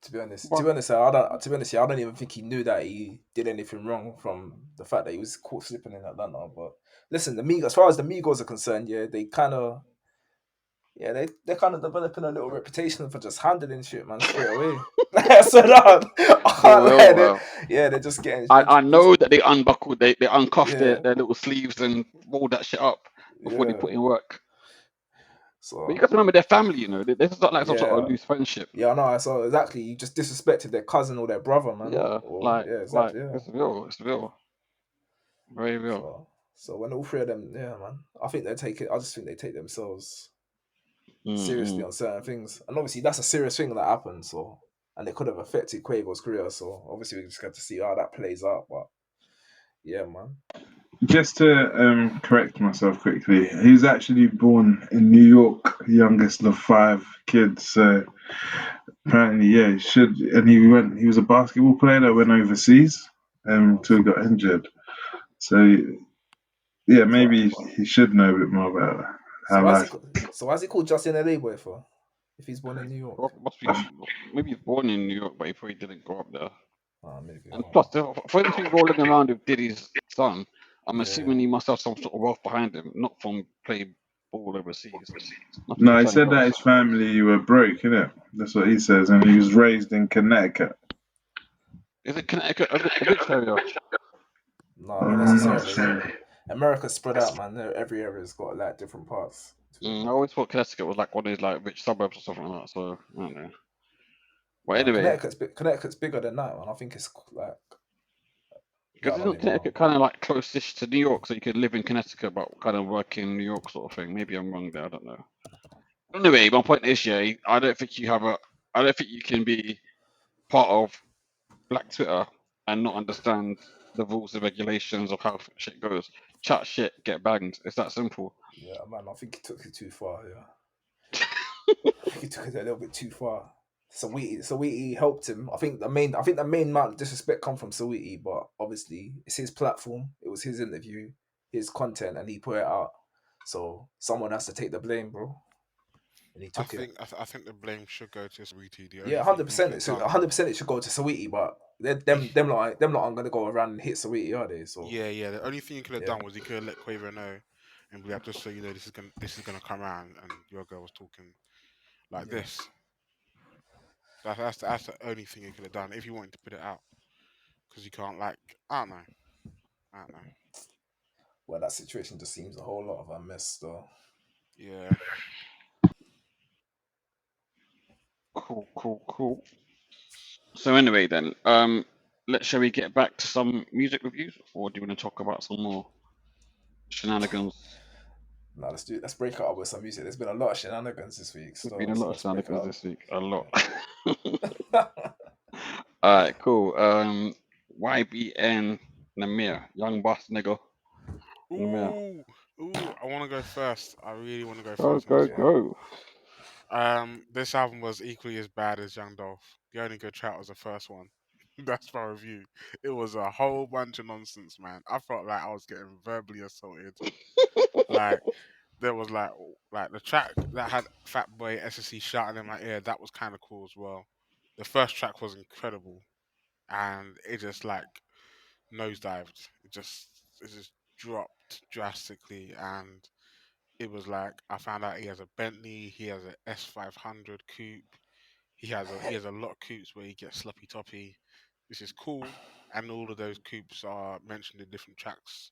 to But be honest, I don't. To be honest, yeah, I don't even think he knew that he did anything wrong from the fact that he was caught slipping in Atlanta. But listen, as far as the Migos are concerned, yeah, they're kind of developing a little reputation for just handling shit, man, straight away. So no, I for can't real, lie. bro. They're just getting. I know that they unbuckled, they uncuffed Yeah, their little sleeves and rolled that shit up before they yeah. put in work. But you So got to remember their family, you know. This is not like some sort of yeah, loose friendship. yeah. No, so exactly. You just disrespected their cousin or their brother, man. Yeah, Or yeah, like exactly. Yeah. it's real. It's real. Very real. So when all three of them, yeah, man, I think they take it. I just think they take themselves seriously Mm-mm. on certain things, and obviously that's a serious thing that happened. So, and it could have affected Quavo's career. So obviously we just got to see how that plays out. But yeah, man. Just to correct myself quickly, he was actually born in New York, youngest of 5 kids. So Apparently, yeah, he should. And he was a basketball player that went overseas until he got injured. So yeah, maybe he should know a bit more about how life. So why's he called Justin LA Boy for? If he's born in New York. Must be maybe he's born in New York, but he probably didn't grow up there. Maybe. And plus, for him to be rolling around with Diddy's son, I'm Yeah. assuming he must have some sort of wealth behind him, not from playing ball overseas. No, he said that his family were broke, innit? That's what he says, and he was raised in Connecticut. Is it Connecticut a rich area? No, not necessarily. America's spread out, man. Every area's got like different parts. I always thought Connecticut was like one of these like rich suburbs or something like that. So I don't know. Well, anyway, Connecticut's bigger than that, man. I think it's like. Because isn't Connecticut kind of like close-ish to New York, so you could live in Connecticut but kind of work in New York sort of thing. Maybe I'm wrong there. I don't know. Anyway, my point is, yeah, I don't think you can be part of Black Twitter and not understand the rules and regulations of how shit goes. Chat shit, get banged. It's that simple. Yeah, man. I think he took it too far. Yeah. I think he took it a little bit too far. Saweetie helped him. I think the main amount of disrespect come from Saweetie, but obviously it's his platform. It was his interview, his content, and he put it out. So someone has to take the blame, bro. And he took it. I think the blame should go to Saweetie. Yeah, 100%. 100% it should go to Saweetie, but them lot aren't gonna go around and hit Saweetie, are they? So yeah. The only thing he could have done was he could have let Quavo know, and be like, just so you know, this is gonna come around, and your girl was talking like this. That's the only thing he could have done if he wanted to put it out, because you can't I don't know. Well, that situation just seems a whole lot of a mess, though. Yeah. Cool. So anyway, then, shall we get back to some music reviews, or do you want to talk about some more shenanigans? No, let's break it up with some music. There's been a lot of shenanigans this week. There's been a lot of shenanigans this week. A lot. Yeah. Alright, cool. YBN Nahmir, young boss nigga. Ooh, I want to go first. I really want to go first. Go. This album was equally as bad as Young Dolph. The only good track was the first one. That's my review. It was a whole bunch of nonsense, man. I felt like I was getting verbally assaulted. Like there was like the track that had Fat Boy SSC shouting in my ear. That was kind of cool as well. The first track was incredible, and it just like nosedived. It just dropped drastically, and it was like I found out he has a Bentley, he has an S500 coupe, he has a lot of coupes where he gets sloppy toppy. This is cool, and all of those coupes are mentioned in different tracks.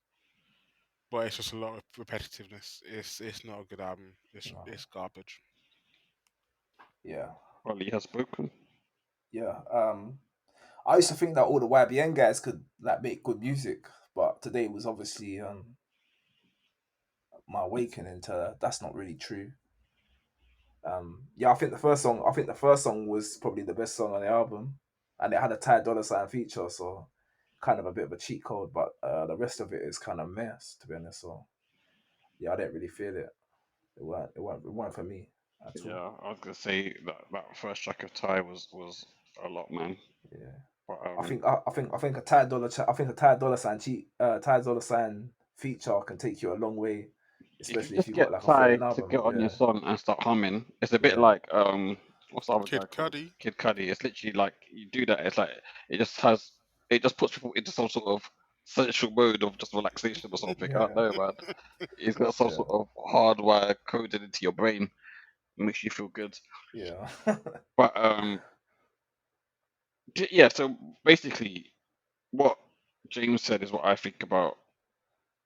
But it's just a lot of repetitiveness. It's not a good album. It's garbage. Yeah. Well, he has spoken. Yeah. I used to think that all the YBN guys could like make good music, but today was obviously my awakening to that's not really true. I think the first song was probably the best song on the album, and it had a Ty Dolla $ign feature, so kind of a bit of a cheat code. But the rest of it is kind of mess, to be honest. So yeah, I didn't really feel it. It weren't for me at all. Yeah, I was gonna say that first track of Ty was a lot, man. Yeah. But, I think a Ty Dolla $ign feature can take you a long way, especially if you got like a full album. To get on your song and start humming. It's a bit like what's the other Kid guy called? Cudi. Kid Cudi. It's literally like you do that. It's like it just puts people into some sort of sensual mode of just relaxation or something. I don't know, man. It's got some sort of hardwire coded into your brain. It makes you feel good. Yeah. But yeah. So basically, what James said is what I think about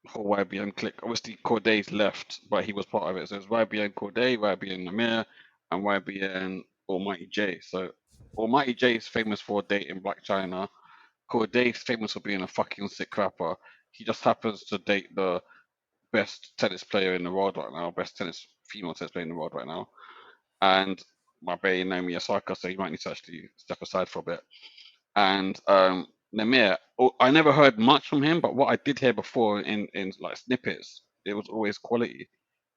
whole YBN clique. Obviously, Corday's left, but he was part of it. So it's YBN Corday, YBN Nahmir, and YBN Almighty J. So Almighty J is famous for dating Black China. Corday's famous for being a fucking sick rapper. He just happens to date the best tennis player in the world right now, female tennis player in the world right now. And my bae Naomi Osaka, so he might need to actually step aside for a bit. And Nahmir, I never heard much from him, but what I did hear before in like snippets, it was always quality.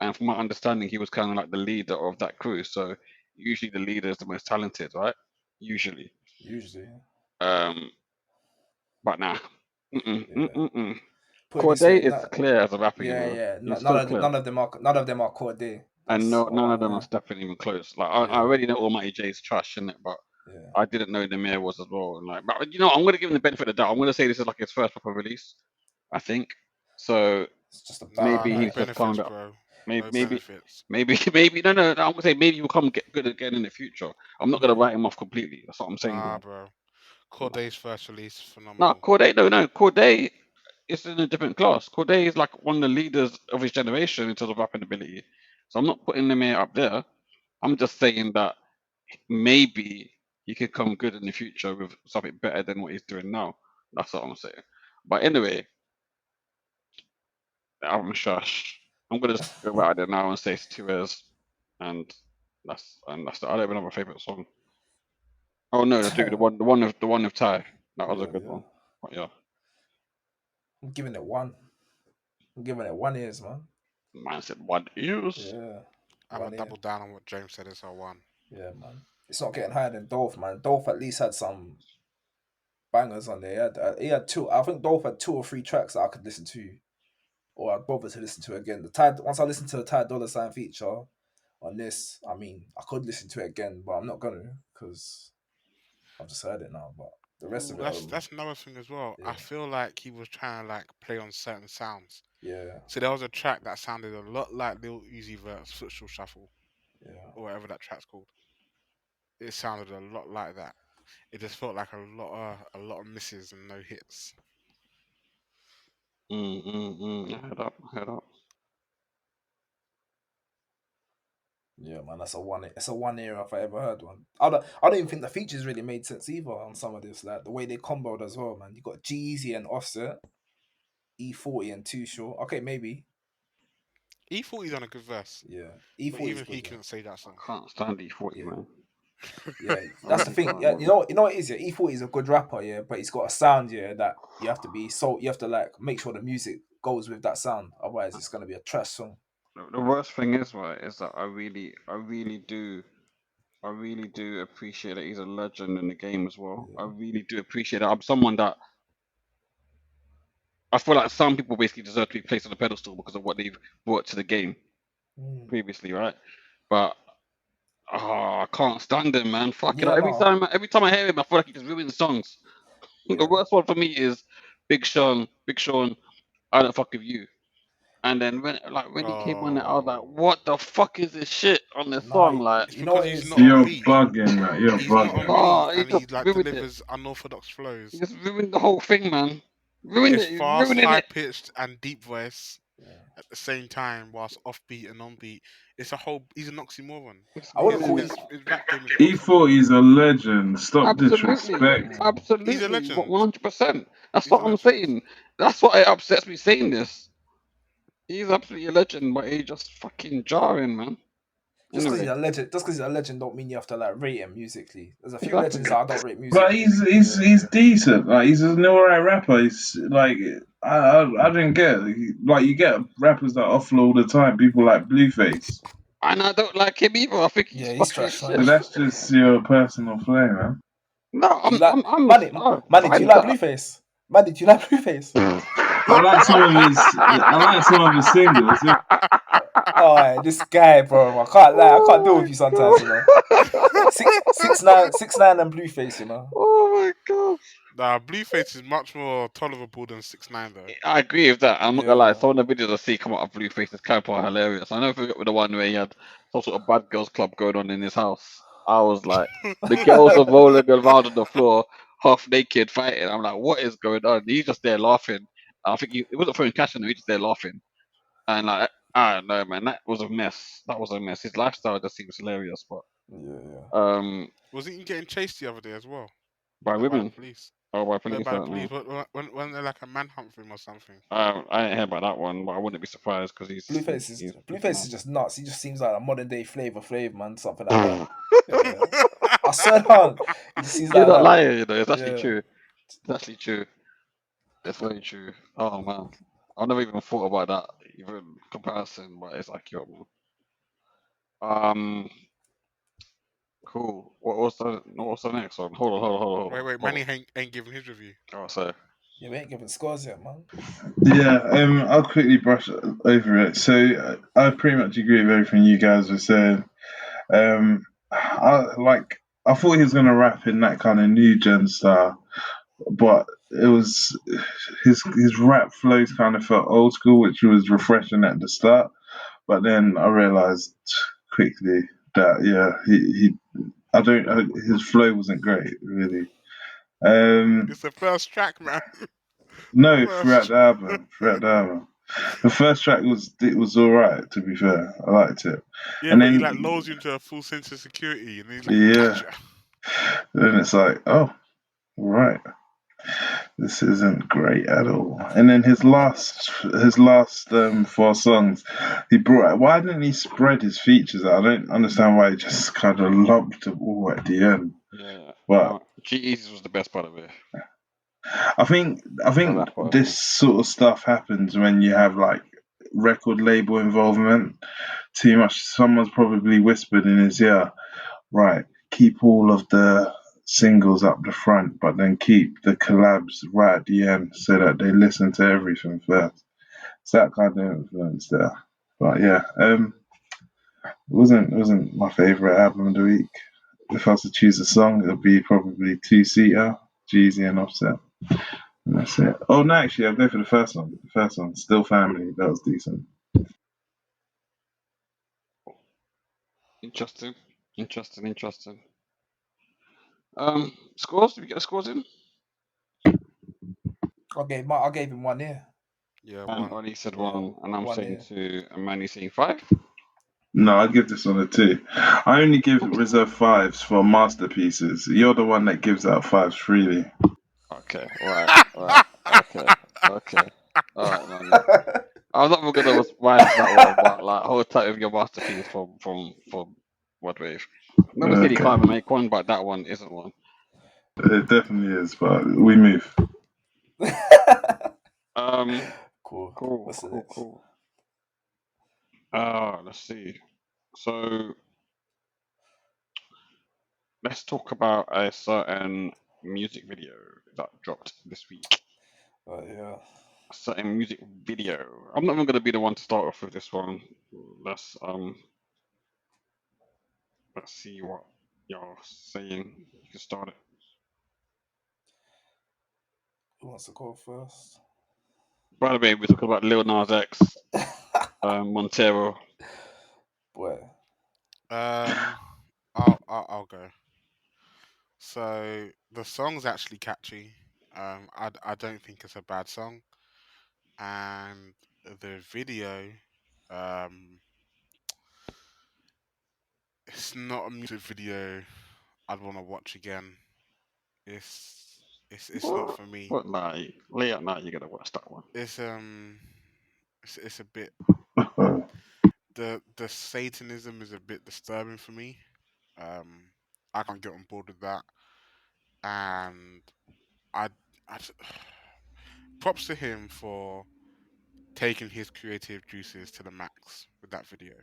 And from my understanding, he was kind of like the leader of that crew. So usually the leader is the most talented, right? Usually. Usually. But nah. Yeah. Put it this Corday way, is clear as a rapper, you yeah, know. yeah. He's still clear. None of them are Corday. And That's none all of them I are know. stepping even close. Like Yeah. I already know Almighty J's trash, innit? But Yeah. I didn't know Nahmir was as well. And like, but you know, I'm gonna give him the benefit of the doubt. I'm gonna say this is like his first proper release, I think. So It's just a Nah, maybe no he's just coming benefits, back. bro. Maybe, No maybe, benefits. maybe. No. I'm gonna say maybe he'll come get good again in the future. I'm not gonna write him off completely. That's what I'm saying. Nah, Here. bro. Corday's first release, No, phenomenal. Corday, no. Corday is in a different class. Corday is like one of the leaders of his generation in terms of rapping ability. So I'm not putting Nahmir up there. I'm just saying that maybe he could come good in the future with something better than what he's doing now. That's what I'm saying. But anyway, I'm shush. I'm gonna just go out there now and say it's 2 years, and that's I don't even have a favorite song. Oh no, let's do the one with Ty. That was a good one. But yeah, I'm giving it 1. I'm giving it 1 ears, man. man said 1 years. Yeah. I'm 1 gonna ear. double down on what James said is our one. Yeah, man. It's not getting higher than Dolph, man. Dolph at least had some bangers on there. He had 2. I think Dolph had 2 or 3 tracks that I could listen to, or I'd bother to listen to again. Once I listened to the Ty Dolla Sign feature on this, I mean, I could listen to it again, but I'm not gonna because I've just heard it now. But the rest of it, That's another thing as well. yeah. I feel like he was trying to like play on certain sounds. Yeah, So there was a track that sounded a lot like Lil Uzi Vert's Footstool Shuffle, yeah. or whatever that track's called. It sounded a lot like that. It just felt like a lot of misses and no hits. Head up. Yeah, man, that's a 1. It's a 1 era if I ever heard one. I don't even think the features really made sense either on some of this. Like the way they comboed as well, man. You got Jeezy and Offset, E40 and Too Short. Okay, maybe. E40's on a good verse, Yeah, but E40 is even he good. Man. couldn't say that I song. can't stand E40, Yeah. man. Yeah, I that's the really thing. can't, Yeah, man. you know what it is. Yeah, E40 is a good rapper. Yeah, but he's got a sound. Yeah, that you have to be. So you have to like make sure the music goes with that sound. Otherwise, it's gonna be a trash song. The worst thing is, right, is that I really do appreciate that he's a legend in the game as well. Yeah. I really do appreciate that. I'm someone that I feel like some people basically deserve to be placed on a pedestal because of what they've brought to the game previously, right? But I can't stand him, man. Fuck it. Yeah, Every no. time I hear him, I feel like he just ruins songs. The Yeah. worst one for me is Big Sean, I don't fuck with you. And then when he came on it, I was like, Oh, what the fuck is this shit on this Nah, song? Like, it's you know what because it he's is. not on You're beat. bugging, man. You're He's not on bugging. beat, he and he just like ruined it. delivers unorthodox flows. He just ruined the whole thing, man. Ruined It's it. He's fast, ruining high it. pitched, and deep voice Yeah. at the same time, whilst offbeat and on beat. It's a whole. He's an oxymoron. He's I wouldn't call ruining it. it. His rap game is an oxymoron. E40 is a legend. Stop Absolutely, disrespecting. He's a absolutely, legend. 100%. That's He's what a I'm legend. saying. That's what it upsets me saying this. He's absolutely a legend, but he's just fucking jarring, man. Just because he's Anyway, a legend, don't mean you have to like rate him musically. There's a few exactly. legends that I don't rate But musically. he's decent. Like he's an alright rapper. He's like I didn't get it. Like you get rappers that offload all the time. People like Blueface. And I don't like him either. I think he's Yeah, he's fucking trash, shit. But man. that's just your personal flair, man. No, Do you like I'm Manny? Do you fine like with Blueface? Manny, do you like Blueface? I like some of his singles. Yeah. Oh, this guy, bro. I can't lie. I Oh can't deal with my you sometimes, you know. god. 6ix9ine, and Blueface, you know. Oh my god. Nah, Blueface is much more tolerable than 6ix9ine though. I agree with that. I'm not gonna lie. Yeah. Some of the videos I see come out of Blueface is kind of hilarious. I never forget with the one where he had some sort of bad girls club going on in his house. I was like, the girls are rolling around on the floor, half naked, fighting. I'm like, what is going on? He's just there laughing. I think it wasn't throwing cash in him. He's just there laughing. And like, I don't know, man. That was a mess. That was a mess. His lifestyle just seems hilarious, but Yeah. Wasn't he getting chased the other day as well? by Like by the women police? or by No, police, by I the don't know. police. When they're like a manhunt for him or something. I didn't hear about that one, but I wouldn't be surprised because Blueface is just nuts. He just seems like a modern day Flavor Flav, man, something like that. Yeah. I swear down. He just seems You're like not that. lying, you know. It's actually Yeah. true. It's actually true. It's very true. Oh man, I never even thought about that even comparison, but it's accurate, man. Cool. What's the next one? Hold on. Wait, Manny ain't giving his review. Oh, so Yeah, we ain't giving scores yet, man. Yeah, I'll quickly brush over it. So I pretty much agree with everything you guys were saying. I thought he was gonna rap in that kind of new gen style, but it was his rap flows kind of felt old school, which was refreshing at the start. But then I realized quickly that he I don't his flow wasn't great really. It's the first track, man. No, First. throughout the album, the first track was all right. To be fair, I liked it, Yeah, and but he then like lulls you into a full sense of security, and he's like, yeah, gotcha. then it's like, oh, all right, this isn't great at all. And then his last 4 songs, he brought. Why didn't he spread his features out? I don't understand why he just kind of lumped them all at the end. yeah. But G-Eazy's was the best part of it. I think That part, this yeah. sort of stuff happens when you have like record label involvement too much. Someone's probably whispered in his ear, right, keep all of the singles up the front, but then keep the collabs right at the end so that they listen to everything first. It's that kind of influence there. But yeah, it wasn't my favourite album of the week. If I was to choose a song, it would be probably Two Seater, Jeezy and Offset. And that's it. Oh no, actually I'll go for the first one. The first one, Still Family, that was decent. Interesting. Scores? Did we get the scores in? I gave him 1 year. Yeah, And one. Ollie said Yeah, 1, and I'm 1 saying year. 2, and Manny's saying 5. No, I'd give this one a 2. I only give reserve 5s for masterpieces. You're the one that gives out 5s freely. Okay, right, okay. Alright, Manny. I'm not even gonna respond to that one, but like, hold tight with your masterpiece from What Wave. Never said he Okay. can't even make one, but that one isn't one. It definitely is, but we move. Cool. What's the next? Cool. Let's see. So let's talk about a certain music video that dropped this week. Oh yeah. A certain music video. I'm not even gonna be the one to start off with this one. Let's see what you're saying. You can start it. Who wants to go first? By the way, we're talking about Lil Nas X, Montero. Boy. I'll go. So the song's actually catchy. I don't think it's a bad song, and the video, um, it's not a music video I'd want to watch again. It's not for me. What night? Late at night, you gotta watch that one. It's a bit, the Satanism is a bit disturbing for me. Um, I can't get on board with that, and I, I props to him for taking his creative juices to the max with that video.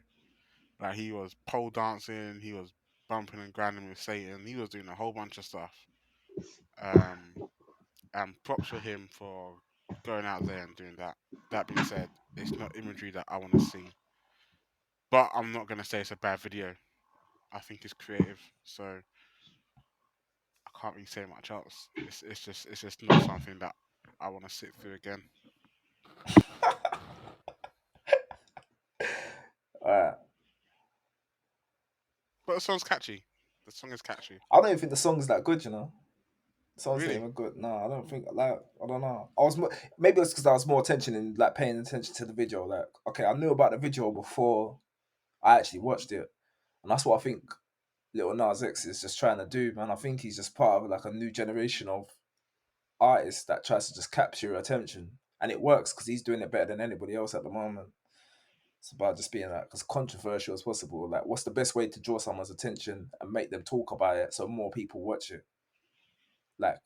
Like he was pole dancing, he was bumping and grinding with Satan, he was doing a whole bunch of stuff. Um, and props for him for going out there and doing that. That being said, it's not imagery that I want to see, but I'm not gonna say it's a bad video. I think it's creative, so I can't really say much else. It's just not something that I want to sit through again. Alright. But the song's catchy. The song is catchy. I don't even think the song's that good, you know. The song's not Really? even good. No, I don't think I don't know. I was maybe it's because I was more attention in like paying attention to the video. Like, okay, I knew about the video before I actually watched it. And that's what I think Little Nas X is just trying to do, man. I think he's just part of like a new generation of artists that tries to just capture your attention. And it works because he's doing it better than anybody else at the moment. It's about just being like as controversial as possible. Like, what's the best way to draw someone's attention and make them talk about it so more people watch it? Like,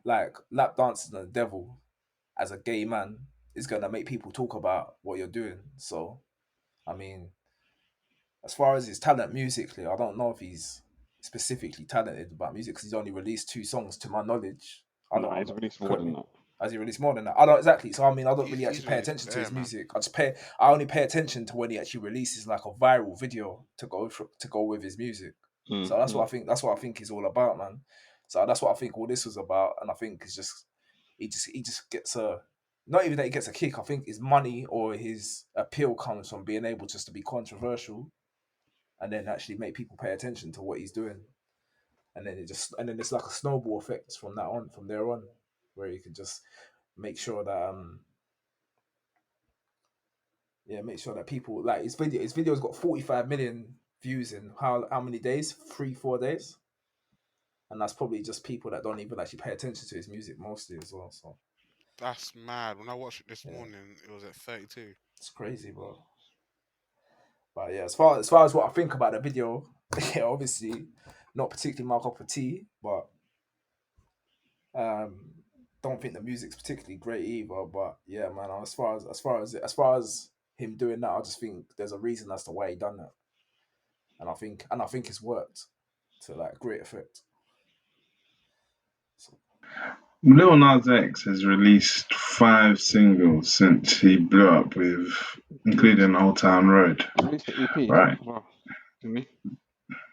like lap dancing the devil as a gay man is gonna make people talk about what you're doing. So, I mean, as far as his talent musically, I don't know if he's specifically talented about music because he's only released 2 songs to my knowledge. I'm He's not released more correct than me. that. Has he released more than that? I don't exactly. So I mean, I don't really He's actually pay released attention to his bare, man. music. I only pay attention to when he actually releases like a viral video to go with his music. So that's what I think. That's what I think is all about, man. So that's what I think all this was about, and I think it's just he just gets a not even that he gets a kick. I think his money or his appeal comes from being able just to be controversial, and then actually make people pay attention to what he's doing, and then it's like a snowball effect from there on, where you can just make sure that make sure that people like his video's got 45 million views in how many days? 3-4 days. And that's probably just people that don't even actually pay attention to his music mostly as well. So That's mad. When I watched it this Yeah. morning, it was at 32. it's crazy, bro. But yeah, as far as what I think about the video, yeah, obviously not particularly my cup of tea, but don't think the music's particularly great either. But yeah, man, as far as him doing that, I just think there's a reason as to why he done that, and I think it's worked to like great effect. So, Lil Nas X has released 5 singles since he blew up with, including Old Town Road. He released the EP, Right? well, didn't he?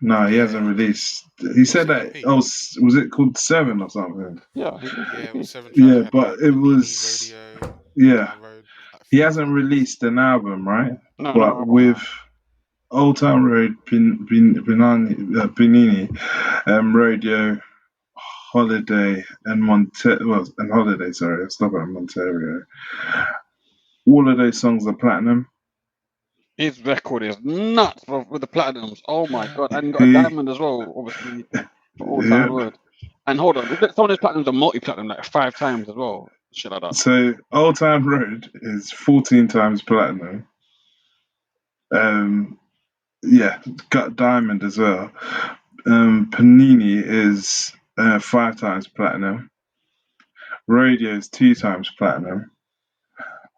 No, he Yeah, hasn't he did. released. He said What's the that. EP? Oh, was it called 7 or something? Yeah, he released Yeah, the it was EP. 7 tracks. Yeah, It had but like it Panini, was Radio, yeah. Town Road. Like He 4 hasn't singles. released an album, right? No, But no, with Old Town Road, Panini, Radio, Holiday, and Holiday. Sorry, I stopped at Monterio. All of those songs are platinum. his record is nuts, bro, with the platinums. Oh my god, and he got a He, diamond as well, obviously for Old Town yeah. Road. And hold on, some of those platinums are multi-platinum, like 5 times as well. Shit like that. So Old Town Road is 14 times platinum. Yeah, got diamond as well. Panini is 5 times platinum. Radio is 2 times platinum.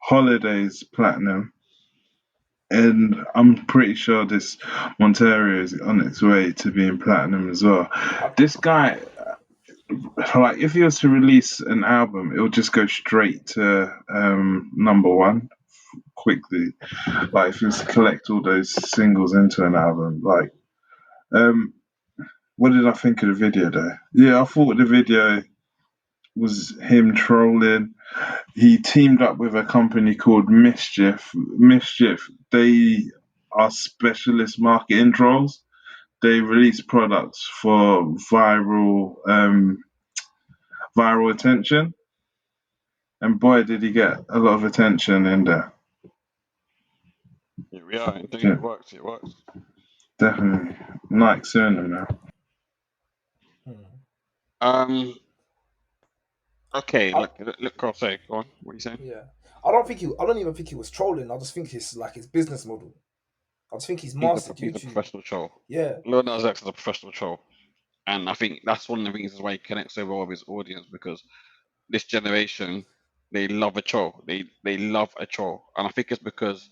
Holidays platinum. And I'm pretty sure this Monterio is on its way to being platinum as well. This guy, like, if he was to release an album, it would just go straight to number 1 quickly. Like, if he was to collect all those singles into an album, like, what did I think of the video though? Yeah, I thought the video was him trolling. He teamed up with a company called Mischief. Mischief, they are specialist marketing trolls. They release products for viral attention. And boy, did he get a lot of attention in there. Here we are, indeed, Yeah. it works. Definitely. Nike suing him now. Okay, look, Carl, say, go on. What are you saying? Yeah, I don't even think he was trolling. I just think it's like his business model. I just think he's mastered He's a YouTube. professional troll. Yeah, Lil Nas X is a professional troll. And I think that's one of the reasons why he connects so well with his audience, because this generation, they love a troll. They love a troll. And I think it's because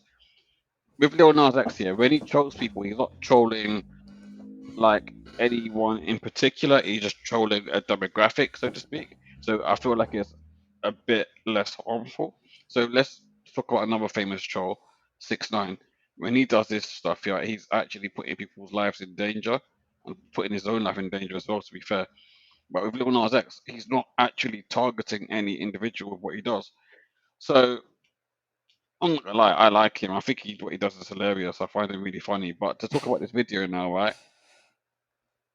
with Lil Nas X here, when he trolls people, he's not trolling like anyone in particular. He's just trolling a demographic, so to speak. So I feel like it's a bit less harmful. So let's talk about another famous troll, 6ix9ine. When he does this stuff, yeah, he's actually putting people's lives in danger and putting his own life in danger as well, to be fair. But with Lil Nas X, he's not actually targeting any individual with what he does. So I'm not gonna lie, I like him. I think what he does is hilarious. I find it really funny. But to talk about this video now, right?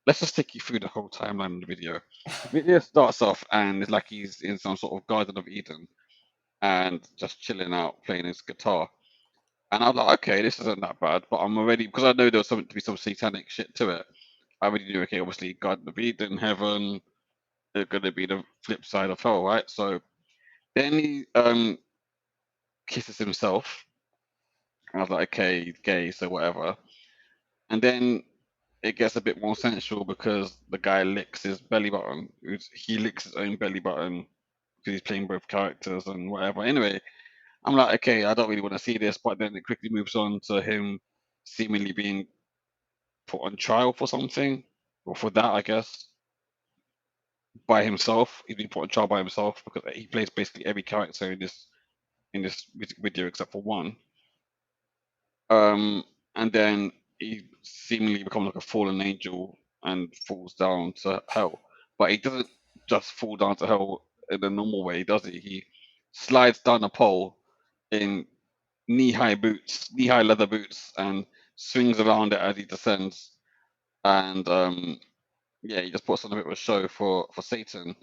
Let's just take you through the whole timeline of the video. The video starts off and it's like he's in some sort of Garden of Eden and just chilling out, playing his guitar. And I was like, okay, this isn't that bad, but I'm already, because I know there was something to be some satanic shit to it. I already knew, okay, obviously Garden of Eden, heaven, they're gonna be the flip side of hell, right? So then he kisses himself. And I was like, okay, he's gay, so whatever. And then it gets a bit more sensual because the guy licks his belly button. He licks his own belly button because he's playing both characters and whatever. Anyway, I'm like, okay, I don't really want to see this, but then it quickly moves on to him seemingly being put on trial for something, for that, I guess, by himself. He's been put on trial by himself because he plays basically every character in this music video except for one. And then he seemingly becomes like a fallen angel and falls down to hell. But he doesn't just fall down to hell in the normal way, does he? He slides down a pole in knee-high leather boots, and swings around it as he descends. And yeah, he just puts on a bit of a show for Satan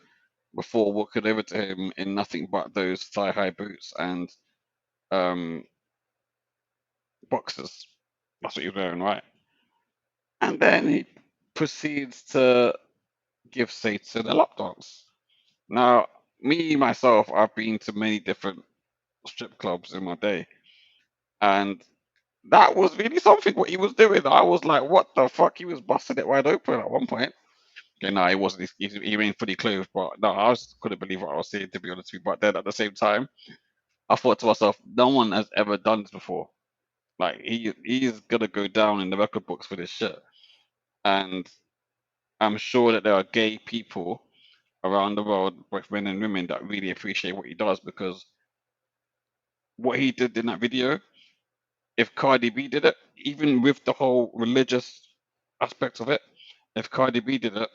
before walking over to him in nothing but those thigh-high boots and boxers. That's what he was wearing, right? And then he proceeds to give Satan a lap dance. Now, myself, I've been to many different strip clubs in my day, and that was really something what he was doing. I was like, what the fuck? He was busting it wide open at one point. Okay, no, he wasn't. He remained fully clothed, but no, I just couldn't believe what I was seeing, to be honest with you. But then at the same time, I thought to myself, no one has ever done this before. Like, he's gonna go down in the record books for this shit. And I'm sure that there are gay people around the world, both men and women, that really appreciate what he does, because what he did in that video, if Cardi B did it, even with the whole religious aspect of it, if Cardi B did it,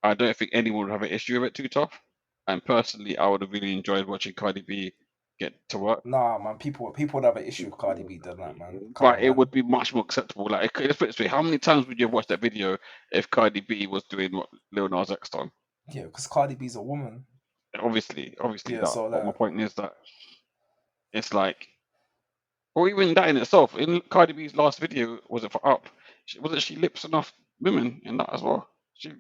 I don't think anyone would have an issue with it too tough. And personally, I would have really enjoyed watching Cardi B get to work. Nah, man, people would have an issue with Cardi B doing that, man. But it would be much more acceptable. Like, let's put it this way: how many times would you have watched that video if Cardi B was doing what Lil Nas X done? Yeah, because Cardi B's a woman. Obviously, Yeah, that. so But my point is that it's like, or even that in itself. In Cardi B's last video, was it for Up? Wasn't she lips enough women in that as well? She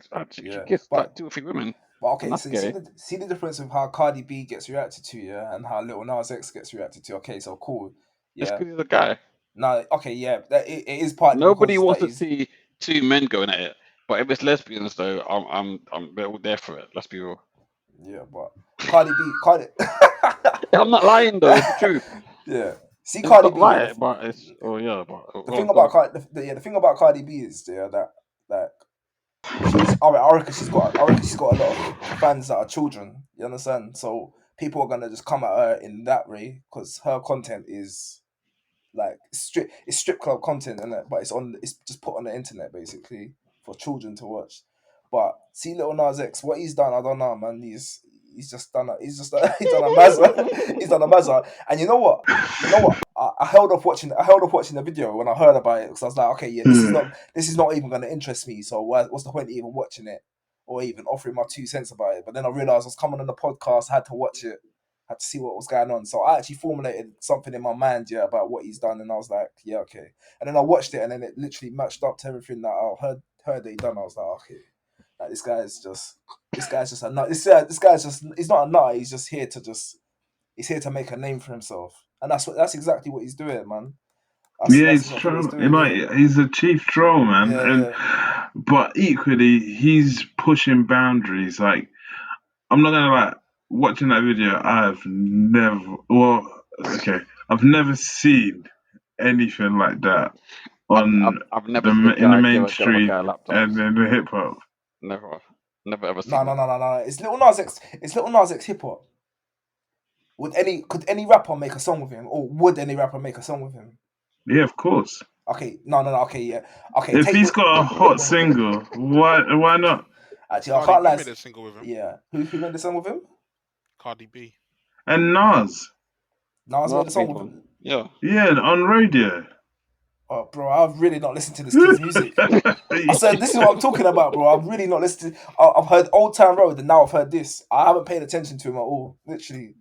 kissed like 2 or 3 women. But okay, and that's so gay. see the difference of how Cardi B gets reacted to, yeah, and how Lil Nas X gets reacted to. Okay, so cool. It's Yeah. because he's a guy. No, okay, yeah, it is partly. Nobody because wants that to is- see 2 men going at it. But if it's lesbians, though, I'm there for it. Let's be real. Yeah, but Cardi B, I'm not lying though. It's the truth. Yeah. See, It's Cardi not B. right, but it's but the thing about the thing about Cardi B is that I reckon she's got a lot of fans that are children. You understand? So people are gonna just come at her in that way because her content is like strip club content, but it's just put on the internet basically for children to watch. But see, Lil Nas X, what he's done, I don't know, man. He's done a mazza. He's done a mazza. And you know what? I held off watching the video when I heard about it because I was like, okay, yeah, this is not even going to interest me. So what's the point of even watching it or even offering my 2 cents about it? But then I realized I was coming on the podcast, had to watch it, had to see what was going on. So I actually formulated something in my mind, yeah, about what he's done, and I was like, yeah, okay. And then I watched it, and then it literally matched up to everything that I heard that he done. I was like, okay. Like, this guy's just a nut. This guy's just, he's not a nut. He's just here to make a name for himself, and that's exactly what he's doing, man. He's a chief troll, man. Yeah. But equally, he's pushing boundaries. Like, I'm not gonna lie, watching that video, I've never seen anything like that on I've never in the mainstream and in the hip hop. Never ever seen. No. It's Lil Nas X. It's Lil Nas X hip hop. Could any rapper make a song with him, or would any rapper make a song with him? Yeah, of course. Okay, no. Okay, yeah. Okay. If he's got a hot single, why not? Actually, I can't lie. Made a single with him. Yeah, who made the song with him? Cardi B. And Nas. Nas made the song with him. Yeah. Yeah, on radio. Oh, bro, I've really not listened to this kid's music. I said, this is what I'm talking about, bro. I've really not listened to... I've heard Old Town Road, and now I've heard this. I haven't paid attention to him at all, literally.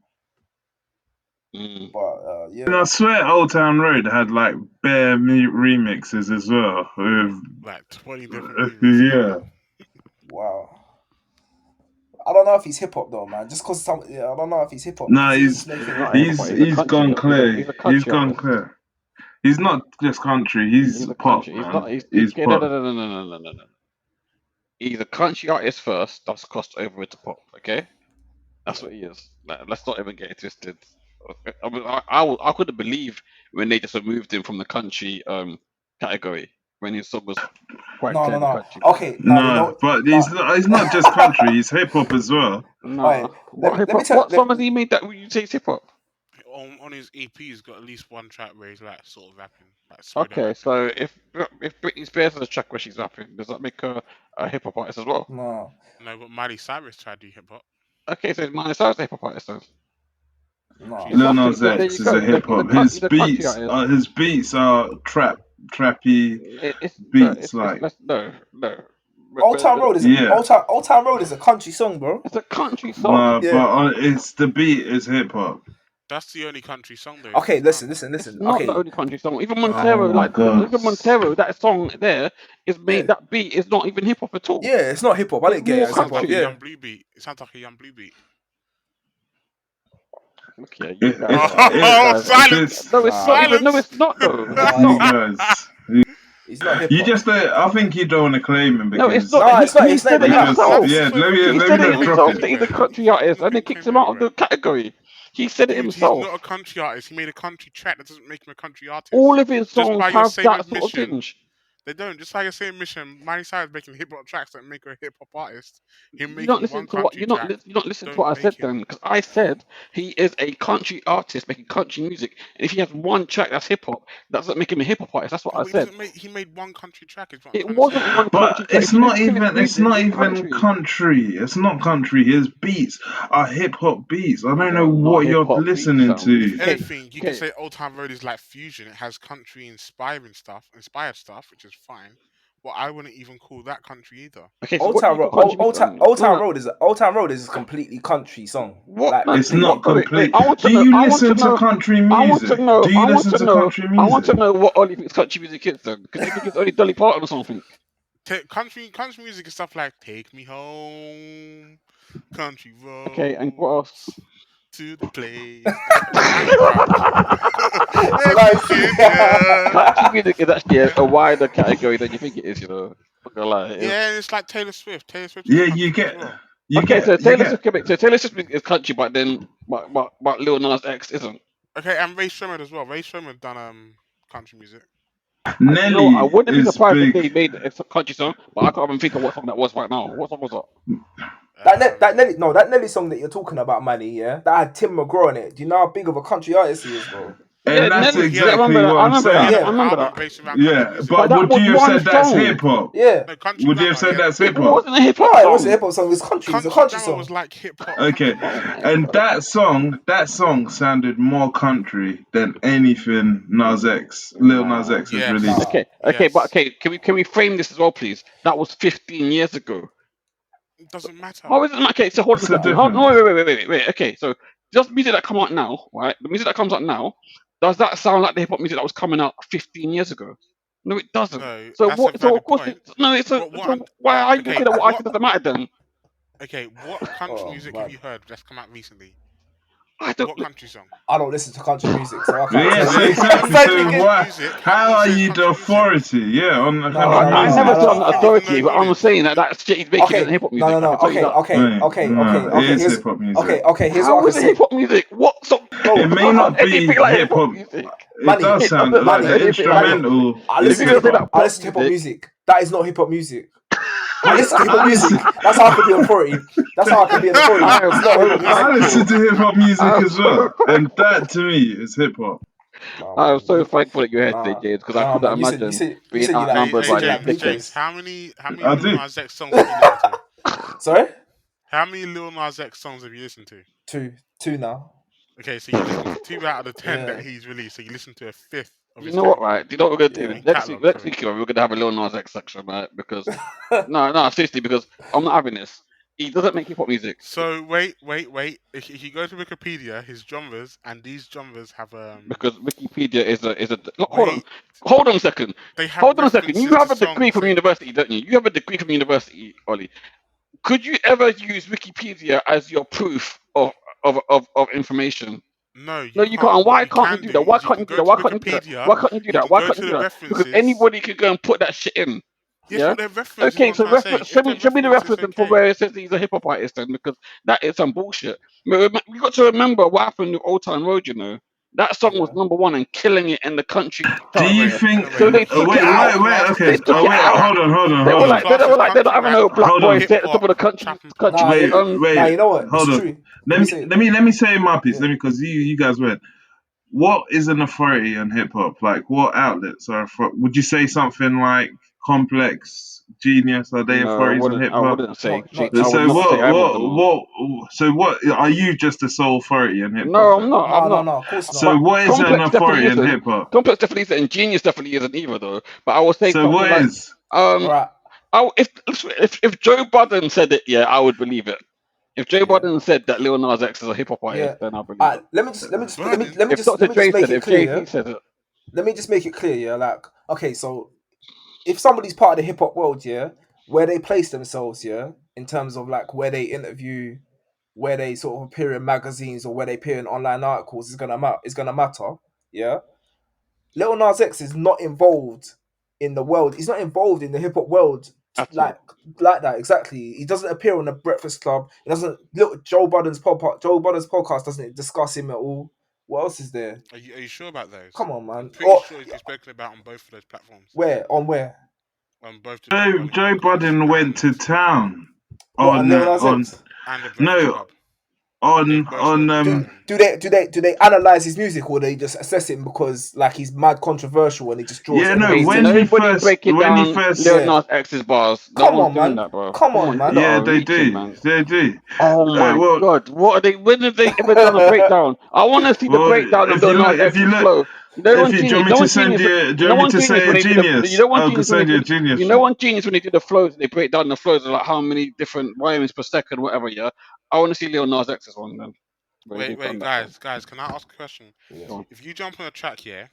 But, yeah. And I swear Old Town Road had, like, bare remixes as well. With, like 20 different remixes. Yeah. Wow. I don't know if he's hip hop though, man. Just because I don't know if he's hip hop. No, he's gone clear. He's gone clear. He's not just country. He's pop. He's pop. No. He's a country artist first. That's crossed over into pop. Okay, that's what he is. Let's not even get it twisted. I mean, I couldn't believe when they just removed him from the country category when his song was quite No, clearly no. country. Man. Okay, no, you No, know, but no. he's not just country. He's hip hop as well. Nah, Alright, what hip let me hop? tell. What song has he made that you say hip hop? On his EP, he's got at least one track where he's like sort of rapping, like slow down Okay, rapping. so if Britney Spears has a track where she's rapping, does that make her a hip hop artist as well? No. No, but Miley Cyrus tried to do hip hop. Okay, so Miley Cyrus is a hip hop artist then. No. She's Lil Nothing. Nas There X you is go. a hip hop. He's a country artist. His beats are trappy It's beats. Like no. Old Town Road is Yeah. Old Town Road is a country song, bro. It's a country song. no, Yeah. but it's the beat is hip hop. That's the only country song though. Okay, he's done. listen. It's not Okay, the only country song. Even Montero, my God. even Montero, that song there is made. Yeah. That beat is not even hip hop at all. yeah, it's not hip hop. I didn't get it. More It's It hip sounds hop. like a Yeah. Young Blue beat. It sounds like a Young Blue beat. Look here, you guys. Oh, silence! No, it's not even. No, it's not though. It's You not. guys, He's not hip hop. you just I think you don't want to claim him because No, it's No, not. it's not. He It's said not it even himself. yeah, let me He said it just drop himself it. that he's a country artist, and they kicked him out of the category. He said it Dude, himself. he's not a country artist. He made a country track that doesn't make him a country artist. All of his Just songs by your have same that sort of admission, tinge. They don't. Just like your same mission, Miley Cyrus making hip hop tracks that make her a hip hop artist. Him You're making not one listening to country what track. you're not listening to don't what I said make him- then, because I said he is a country artist making country music, and if he has one track that's hip hop, that doesn't make him a hip hop artist. That's what No, I but said. he made one country track. Is what I'm It trying to wasn't say. one country But track. it's If you not listen to his even music, it's country. It's not country. His beats are hip hop beats. I don't know Not what you're hip-hop beats, listening Sam. to. If Okay, anything, you okay. can say Old Town Road is like fusion. It has country inspired stuff, which is fine. But I wouldn't even call that country either. Okay, so Old what do Town you Road. call country music then? Old No, Town no. Road is a completely country song. What? Like, No, It's completely. not wait, complete. I want to Do know. you I want to listen to know. country I want to music? know. Do you I want listen to to know. country I want to music? know what Ollie thinks country music is then, because you think it's only Dolly Parton or something. Country music is stuff like "Take Me Home," "Country Road," Okay, and what else? to the place. Country music is actually a wider category than you think it is. You know, not gonna lie. Yeah, and it's like Taylor Swift. Taylor Swift is Yeah, country you as get. well. So Taylor Swift is country, but then but Lil Nas X isn't. Okay, and Ray Shremmerd as well. Ray Shremmerd done country music. Nelly I wouldn't be is surprised if big. they made a country song, but I can't even think of what song that was right now. What song was that? That Nelly song that you're talking about, Manny, yeah, that had Tim McGraw in it. Do you know how big of a country artist he is, bro? And Yeah, that's Nelly, exactly I remember what I'm that. saying. Yeah. I remember that. Yeah, But but that would was you have one said that's song. hip hop? Yeah. No, country Would you have Grammar, said that's hip It hop? wasn't a hip hop No, song. it wasn't a hip hop song. It's country. It's a country Grammar song. was like hip hop. Okay, and that song sounded more country than anything Lil Nas X has Yes. released. Okay, Yes. but can we frame this as well, please? That was 15 years ago. It doesn't matter. How is it? Okay, so hold on a What's the second. No, difference? wait. Okay, so just music that come out now, right? The music that comes out now, does that sound like the hip hop music that was coming out 15 years ago? No, it doesn't. No, So that's what? a So valid of course, point. so why are you okay, looking at what I what- said doesn't matter then? Okay, what country Oh, music man. have you heard that's come out recently? I don't. What country song? I don't listen to country music, so I can't Yes, tell you. exactly. Thank So you. what? How are you the authority? Yeah, on the No, country no, I music. never no, said I'm no, the no. authority, but I'm saying that shit he's making Okay, isn't hip hop music. no. I can tell you that. It is Here's hip hop music. here's How what I is can it hip say. hop music? What song? Bro, It may not be anything like hip hop. music. It Manny, does it sound doesn't like matter the anything like instrumental. I is listen If you're hip gonna say hop. that I listen to hip hop music. That is not hip hop music. I listen to hip hop I music. listen- That's how I can be authority. That's how I can be an authority. I am It's not hip hop so I music. listen to hip hop music I'm as well, so and that to me is hip hop. I'm so thankful that you're here today, Nah, James, because I nah, couldn't man, you said- imagine you said you being like- outnumbered you by said you like these blue dickheads. James, how many I Lil do. Nas X songs have you listened to? Sorry? How many Lil Nas X songs have you listened to? Two now. Okay, so you listened to 2 out of the 10 Yeah. that he's released. So you listened to a fifth of You his know what, catalog. right? Do you know what we're gonna do? Yeah. Next Catalog, week, we're gonna have a Lil Nas X section, right? Because no, seriously, because I'm not having this. He doesn't make hip hop music. So wait. If you go to Wikipedia, his genres and these genres have Because Wikipedia is a. Look, Wait. hold on a second. they have Hold on a second. You references have to a degree songs. from university, don't you? You have a degree from university, Ollie. Could you ever use Wikipedia as your proof of information? No, No, you can't. What Why you can't can you do that? Why can't you do that? Why can't you do that? Wikipedia, Why can't you do you that? can Why go can't to you do the that? Because references. anybody could go and put that shit in. Yes, Yeah? but they're references. Okay, is so what I'm trying to say. show me the references, reference for okay. where it says he's a hip hop artist then, because that is some bullshit. We got to remember what happened with Old Town Road, you know. That song was #1 and killing it in the country Do chart. you Wait, think? So they wait, took Wait, it out. okay. They took it Wait, out. hold on. They were like, class they're not country having no rap, black Hold boys on. sit at the top of the hip-hop, country. trap and Nah, Wait, nah, you know what? hold It's on. true. Let me say my piece. Yeah. Because you guys went. What is an authority on hip hop? Like, what outlets are? Would you say something like Complex, Genius? Are they No, I authorities on wouldn't. hip I hop? wouldn't say. Not I would So not Genius. say either of them. what are you just the sole authority in hip hop No, I'm then? not. I'm not. No, of course So not. But what is an Complex definitely authority in isn't. hip hop? Complex definitely isn't, and Genius definitely isn't either, though. But I would say So something what like, is? Right. if Joe Budden said it, yeah, I would believe it. If Joe Yeah. Budden said that Lil Nas X is a hip hop artist, Yeah. then I believe it. Let me just If Dr. Dre make said it, it if clear. Jay-Z said it, Let me just make it clear. Yeah. Like, okay, so if somebody's part of the hip hop world, yeah, where they place themselves, yeah, in terms of like where they interview, where they sort of appear in magazines or where they appear in online articles is gonna matter. Yeah. Lil Nas X is not involved in the world. He's not involved in the hip hop world at like all. that. Exactly. He doesn't appear on the Breakfast Club. He doesn't look. Joe Budden's podcast doesn't discuss him at all. What else is there? Are you sure about those? Come on, I'm man. pretty sure he's been spoken about on both of those platforms. Where? On where? On both the Joe Budden Joe podcast Budden went to town What on Lil Nas on X? and the Breakfast no Club. They on both spoke about him. Do they analyze his music or they just assess him because like he's mad controversial and he just draws? Yeah, no, everybody's when attention? Nobody breaking down first Lil Nas X's bars. No Come one's on, doing man. that, bro. Come on, man. You lot yeah, are they reaching, do. man. They do. Oh my Well, god, what are they? When have they ever done a breakdown? I want to see the well, breakdown of if you Lil look, Nas if you X's look, flow. No one do you genius. want me No to one send genius. you? Do you No want me one to genius say when a they do the. genius? You know one I can genius when they send you a do. genius. You know one genius when they do the flows. They break down the flows of like how many different rhymes per second, whatever. Yeah, I want to see Lil Nas X's one then. Wait, guys, can I ask a question? Yeah. If you jump on a track here,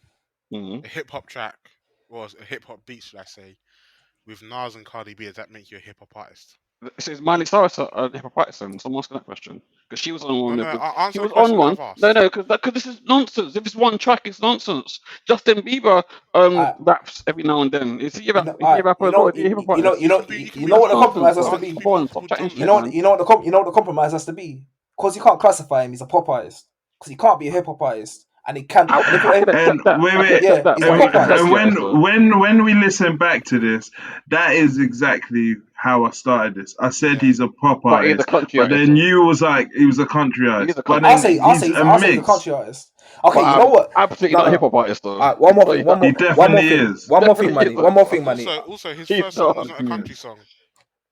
Mm-hmm. a hip hop track, or a hip hop beat, should I say, with Nas and Cardi B, does that make you a hip hop artist? This is Miley Cyrus a hip hop artist, so I'm asking that question because she was on one. No, She answer the was on question one. that I've asked. No, because this is nonsense. If it's one track, it's nonsense. Justin Bieber raps every now and then. Is he a rapper as well? Is he a hip hop artist? You know what the compromise has to be. Come on, stop chatting shit, You know man. what the compromise has to be. Because you can't classify him as a pop artist. Because he can't be a hip hop artist, and he can't. I can accept that. Wait, I can accept that. he's But a he's pop a artist. and country artist, though. when we listen back to this, that is exactly how I started this. I said he's a pop But he's a artist, country but artist. then you was like he was a country He artist. is a But country then artist. I'll say he's he's a country artist. Okay, But you know what? absolutely not a hip hop artist, though. One more thing. He definitely is. One more thing, money. One more thing, money. Also, his He's first song was not. not a country song.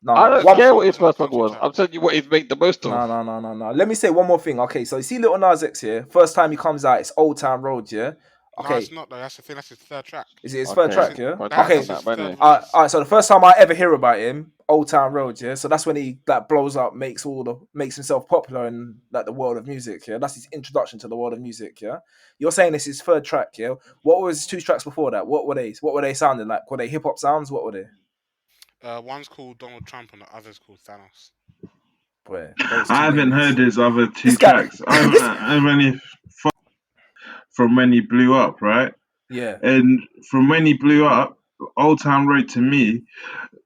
No, I don't one- care what his Wasn't a first song country was. track. I'm telling you what he's made the most of. No. Let me say one more thing. Okay, so you see Little Nas X here. First time he comes out, it's Old Town Road, yeah. Okay, No, it's not though. That's the thing. That's his third track. is it his third track? Yeah. But Okay. that's that, third innit? All right. So the first time I ever hear about him, Old Town Road, yeah. So that's when he like blows up, makes himself popular in like the world of music. Yeah, that's his introduction to the world of music. Yeah. You're saying this is his third track. Yeah. What was his 2 tracks before that? What were they? What were they sounding like? Were they hip hop sounds? What were they? One's called Donald Trump and the other's called Thanos. Boy, I haven't heard his other 2 This guy- tracks. I've only from when he blew up, right? Yeah. And from when he blew up, Old Town Road to me,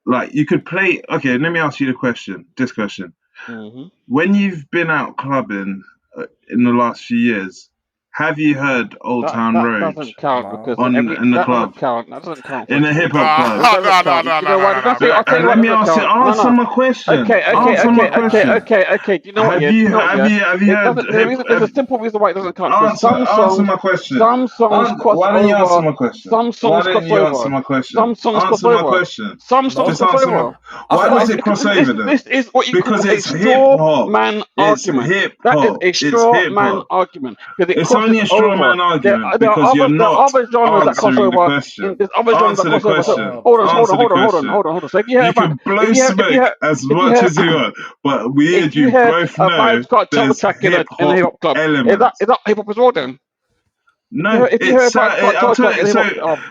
like you could play. Okay, let me ask you this question. Mm-hmm. When you've been out clubbing in the last few years, have you heard Old Town That Road doesn't count because in the that club? doesn't count. That doesn't count. In a hip hop club? It doesn't count. You know why? I'll tell you Let what me doesn't count. answer my question. Okay. Do you know what? Have you heard? There's a simple reason why it doesn't count. Answer my question. Some songs cross Why don't you answer over. my question? Some songs Why cross don't you answer over. my question? Some songs cross Answer my over. question. Some songs Just cross answer over. Why does it cross over then? This is what you Because call a it's hip straw hop. man It's argument. hip That is hop. a It's straw hip man hop. argument because it It's crosses only a straw over. man argument There are because you're there are not other genres that cross answering the over. question. There's other genres Answer that the cross over. So, question. hold Answer the on. question. So if you hear You about, can blow if you smoke hear, as if you much hear, as you want, but we if and you you hear both a know Vibes Cartel there's track in hip a hop hip hop club, elements. is that hip hop as well then? No, If you hear a Vibes Cartel I'll tell track you.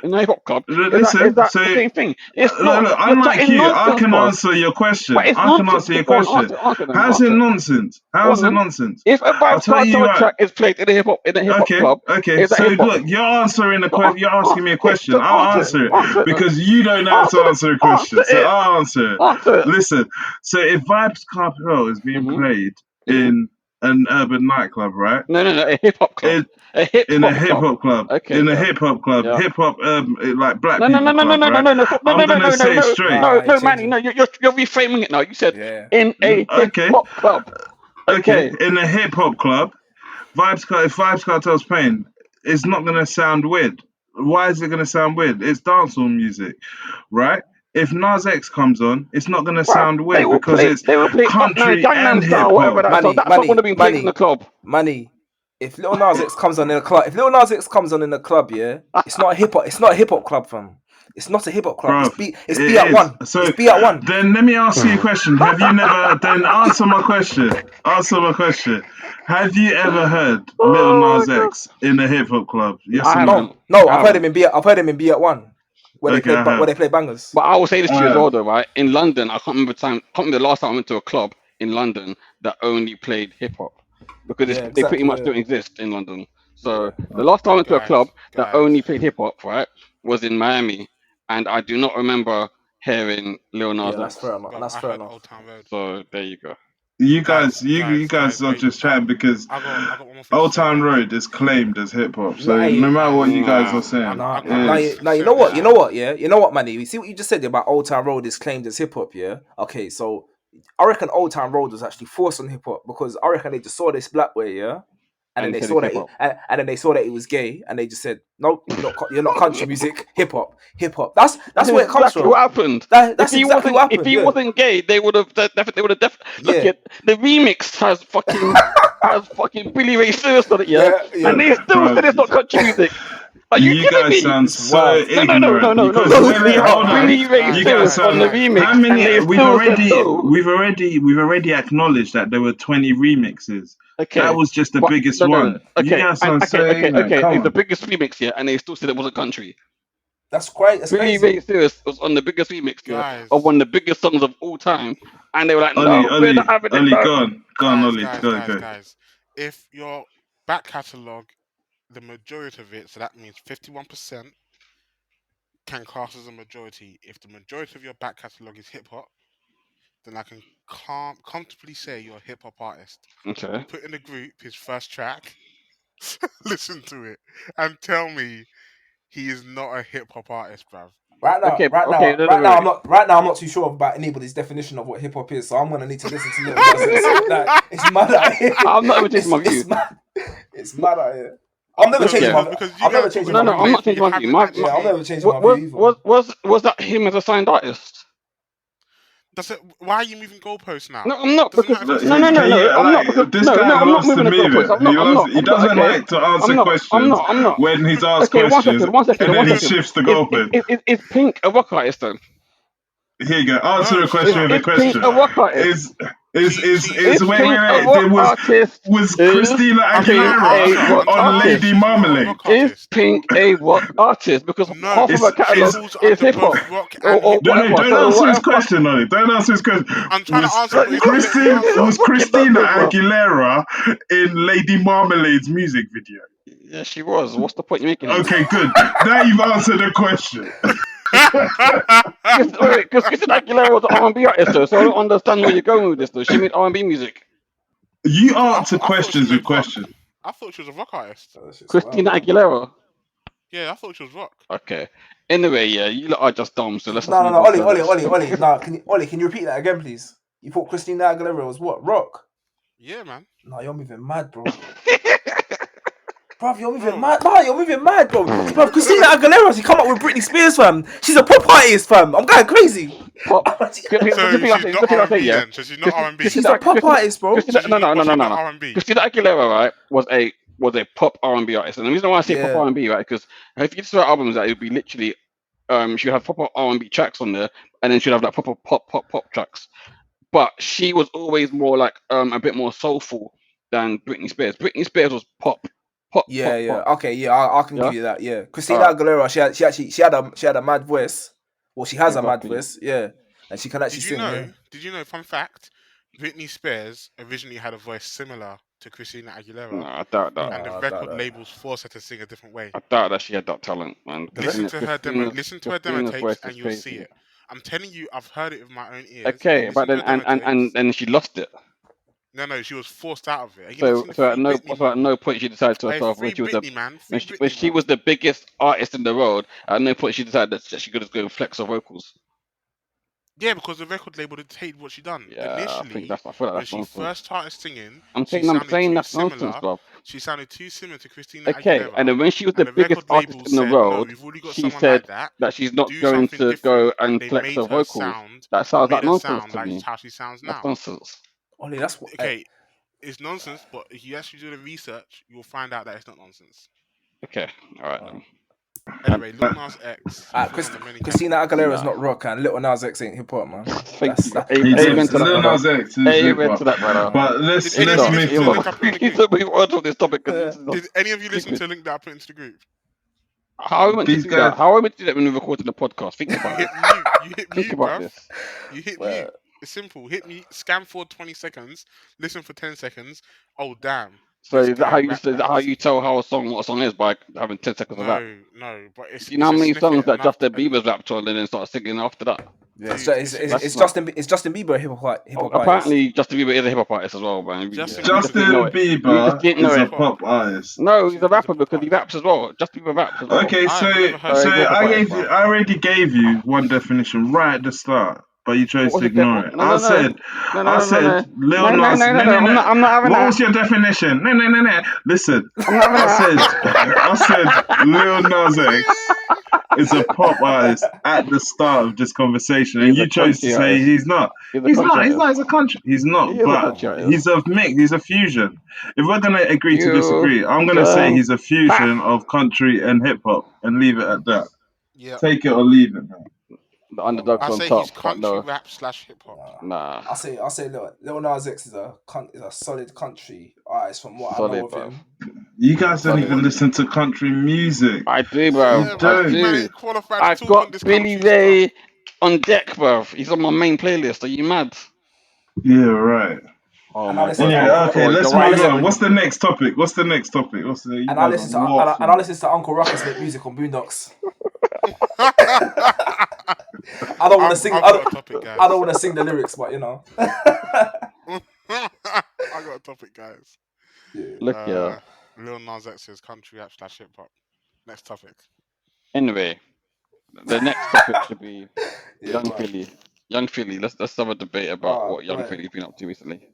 in a hip hop club, Listen, is that so the same thing? It's look, not. You're unlike chatting you, I nonsense, can boss. answer your question. But it's I can nonsense. answer your Go on, question. answer them. How's it Answer. nonsense? Go How's on, it then. nonsense? If a I'll Vibes tell you Cartel what. track is played in a hip hop club, Okay. is that So hip hop? look, you're answering a question. You're asking me a question. So I'll answer it Answer it. because you don't know how to answer a question. Answer So it. I'll answer it. Answer it. Listen. So if Vibes Cartel is being Mhm. played in an urban nightclub, right? No, a hip hop club. In a hip hop club. Okay. In a hip hop club. Yeah. Hip hop like black No, people club, right? I'm gonna say it straight. No, Manny, no, you're reframing it now. You said in a hip hop club. Okay. In a hip hop club, if Vibes Cartel's playing, it's not gonna sound weird. Why is it gonna sound weird? It's dancehall music, right? If Nas X comes on, it's not gonna sound weird because it's country and hip hop. Whatever that. So that's not gonna be played in the club. Manny, if Lil Nas X comes on in a club, in the club, yeah, it's not a hip hop. It's not a hip hop club, fam. It's not a hip hop club. Bro, it's B at one. So it's B at one. Then let me ask you a question. Have you never? Then answer my question. Have you ever heard Lil Nas X in a hip hop club? Yes or no? No, I've heard him in B. I've heard him in B at one, where they play bangers. But I will say this to you as well, though, right? In London, I can't remember the last time I went to a club in London that only played hip hop, because they pretty much don't exist in London. So the last time I went to a club that only played hip hop, right, was in Miami, and I do not remember hearing Lil Nas X. That's fair enough. That's fair enough. So there you go. You guys are just chatting because Old Town Road is claimed as hip hop. So no matter what you guys are saying, you know what, yeah, you know what, Manny. You see what you just said about Old Town Road is claimed as hip hop, yeah. Okay, so I reckon Old Town Road was actually forced on hip hop because I reckon they just saw this black way, yeah. And then they saw that, and then they saw that it was gay, and they just said, "Nope, you're not country music, hip hop." That's where it comes from. What happened? That's exactly what happened. If he wasn't gay, they would have definitely. Look at the remix has fucking Billy Ray Cyrus on it, and they still said it's not country music. Are you guys sound so ignorant. No. Billy Ray Cyrus on the remix. How many? We've already acknowledged that there were 20 remixes. Okay. That was just the biggest one. Okay. It's the biggest remix here, and they still said it wasn't country. That's great. Billy Ray Cyrus was on the biggest remix of one of the biggest songs of all time, and they were like, "No, we're not having it." Go on, Ollie. Guys, if your back catalogue, the majority of it, so that means 51%, can class as a majority. If the majority of your back catalogue is hip hop, then I can comfortably say you're a hip hop artist. Okay. Put in the group his first track, listen to it, and tell me he is not a hip hop artist, bruv. Right now, I'm not too sure about anybody's definition of what hip hop is, so I'm gonna need to listen to Lil Nas. It's mad out here. I'm not even changing my view. It's mad out here. I'm never changing my view. I'm not changing my view. I'm never changing my view either. Was that him as a signed artist? Why are you moving goalposts now? No, I'm not. Because, no. I'm not moving the goalposts. He doesn't like to answer questions when he's asked questions. One second. And then he shifts the goalpost. Is Pink a rock artist then? Here you go. Answer the question with a question. Is Pink a rock artist? Was Christina Aguilera on Lady Marmalade? Is Pink a rock artist? Because half of her catalog is hip hop. Don't answer his question, Ollie. Don't answer his question. I'm trying to answer. Was Christina Aguilera in Lady Marmalade's music video? Yeah, she was. What's the point you're making? Okay, good. Now you've answered the question. Because Christina Aguilera was an R&B artist, though, so I don't understand where you're going with this, though. She made R&B music. You answer questions with questions. I thought she was a rock artist. Christina Aguilera? Yeah, I thought she was rock. Okay. Anyway, yeah, you lot are just dumb, so let's... No, Ollie. No, can you repeat that again, please? You thought Christina Aguilera was what? Rock? Yeah, man. No, you're moving mad, bro. Bruv, you're moving mad. No, you're moving mad, bro. Bruv, Christina Aguilera, she come up with Britney Spears, fam. She's a pop artist, fam. I'm going crazy. So she's not R&B then? So she's not R&B? She's a pop artist, bro. No. Christina Aguilera, right, was a pop R&B artist. And the reason why I say pop R&B, right, because if you listen to her albums, it would be literally, she would have proper R&B tracks on there, and then she'd have like proper pop tracks. But she was always more like a bit more soulful than Britney Spears. Britney Spears was pop. Okay, I can give you that. Yeah, Christina Aguilera, she had a mad voice. Well, she has a mad voice. Yeah, and she can actually sing. Did you know? Fun fact: Britney Spears originally had a voice similar to Christina Aguilera. No, I doubt that. And the record labels forced her to sing a different way. I doubt that she had that talent, man. Listen to her demo tapes, and you'll see it. I'm telling you, I've heard it with my own ears. Okay, but then and she lost it. No, she was forced out of it. Are you not seeing the So at Free no Britney so at no movement? point she decided to Hey, herself Free when she was Britney, man. Free when Britney, she bro. was the biggest artist in the world. At no point she decided that she could just go and flex her vocals. Yeah, because the record label didn't hate what she done. Yeah, I Initially, feel like when that's she nonsense. first started singing, I'm she saying sounded too that's nonsense, similar. bro. She sounded too similar to Christina Okay, and Aguilera, then when she was the and the biggest record artist label in the said, "No, world, we've already got she someone like said that. that she's not Do going something to go different," and and they flex made her her vocals. sound. That sounds Made like her nonsense sound to like me. how she sounds That's now. nonsense. Ollie, that's what. Okay, it's nonsense, but if you actually do the research, you'll find out that it's not nonsense. Okay, all right then. Anyway, Lil Nas X. Christina Aguilera's Nah. not rock, and Little Nas X ain't hip hop, man. Thank That's you. that. He Amen does. to that, Lil brother. Nas X is Amen hip-hop. to that, brother. But let's Did any of you move listen to the on. link I put in the We need group? to move on to this topic because this is not Did any of you listen to stupid. the link that I put into the group? How are we meant to These do guys- that? How are we meant to do that when we're recording the podcast? Think You about hit it. mute. You hit Think mute, about bruv. this. You hit Well- mute. It's simple. Hit mute. Scan for 20 seconds. Listen for 10 seconds. Oh damn. So this is that guy how you rap is that how raps. you tell what a song is by having 10 seconds of rap? No, but it's. Do you know how it's a many snippet songs that enough Justin to- Bieber's rapped on and then started singing after that? Yeah, Dude, it's that's Justin Bieber, hip hop artist. Apparently, Justin Bieber is a hip hop artist as well, man. Justin We just didn't know it. We just Bieber didn't know is a it. pop artist. No, he's He's a a rapper pop because he artist. raps as well. Justin Bieber raps as well. Okay, I so have never heard of so hip hop I artist, I already gave you one definition right at the start, but you chose What to was the ignore it. I said Lil Nas. No, I'm not having What that. was your definition? No. Listen, I'm not having that. I said Lil Nas X is a pop artist at the start of this conversation, and He's you a chose to country say artist. he's not. He's a He's country not. He's artist. not. He's a country. He's not. He is a But country artist. he's a mix. He's a fusion. If we're gonna agree to You disagree, I'm gonna say don't he's a fusion of country and hip hop, and leave it at that. Yeah. Take it or leave it, man. The underdog's I on say top, he's but country no. rap / hip hop. Nah. I say Lil Nas X is a solid country artist from what I Solid, know of bro. him. You guys don't Solid. even listen to country music. I do, bro. You don't. I Man do. ain't qualified I to talk on got this Billy country Ray stuff. on deck, bro. He's on my main playlist. Are you mad? Yeah, right. Oh And my I listen god. to Anyway, Uncle okay, Rock. let's And I move listen- on. What's the next topic? You And I guys listen to are waffling. and I listen to Uncle Ruckus make music on Boondocks. I don't want to sing. I've I got a don't, topic, guys. I don't want to sing the lyrics, but you know. I got a topic, guys. Look, yeah. Lil Nas X's country rap / hip hop. Next topic. Anyway, the next topic should be Yeah, Young go on. Philly. Young Philly. Let's have a debate about what Young go ahead. Philly's been up to recently.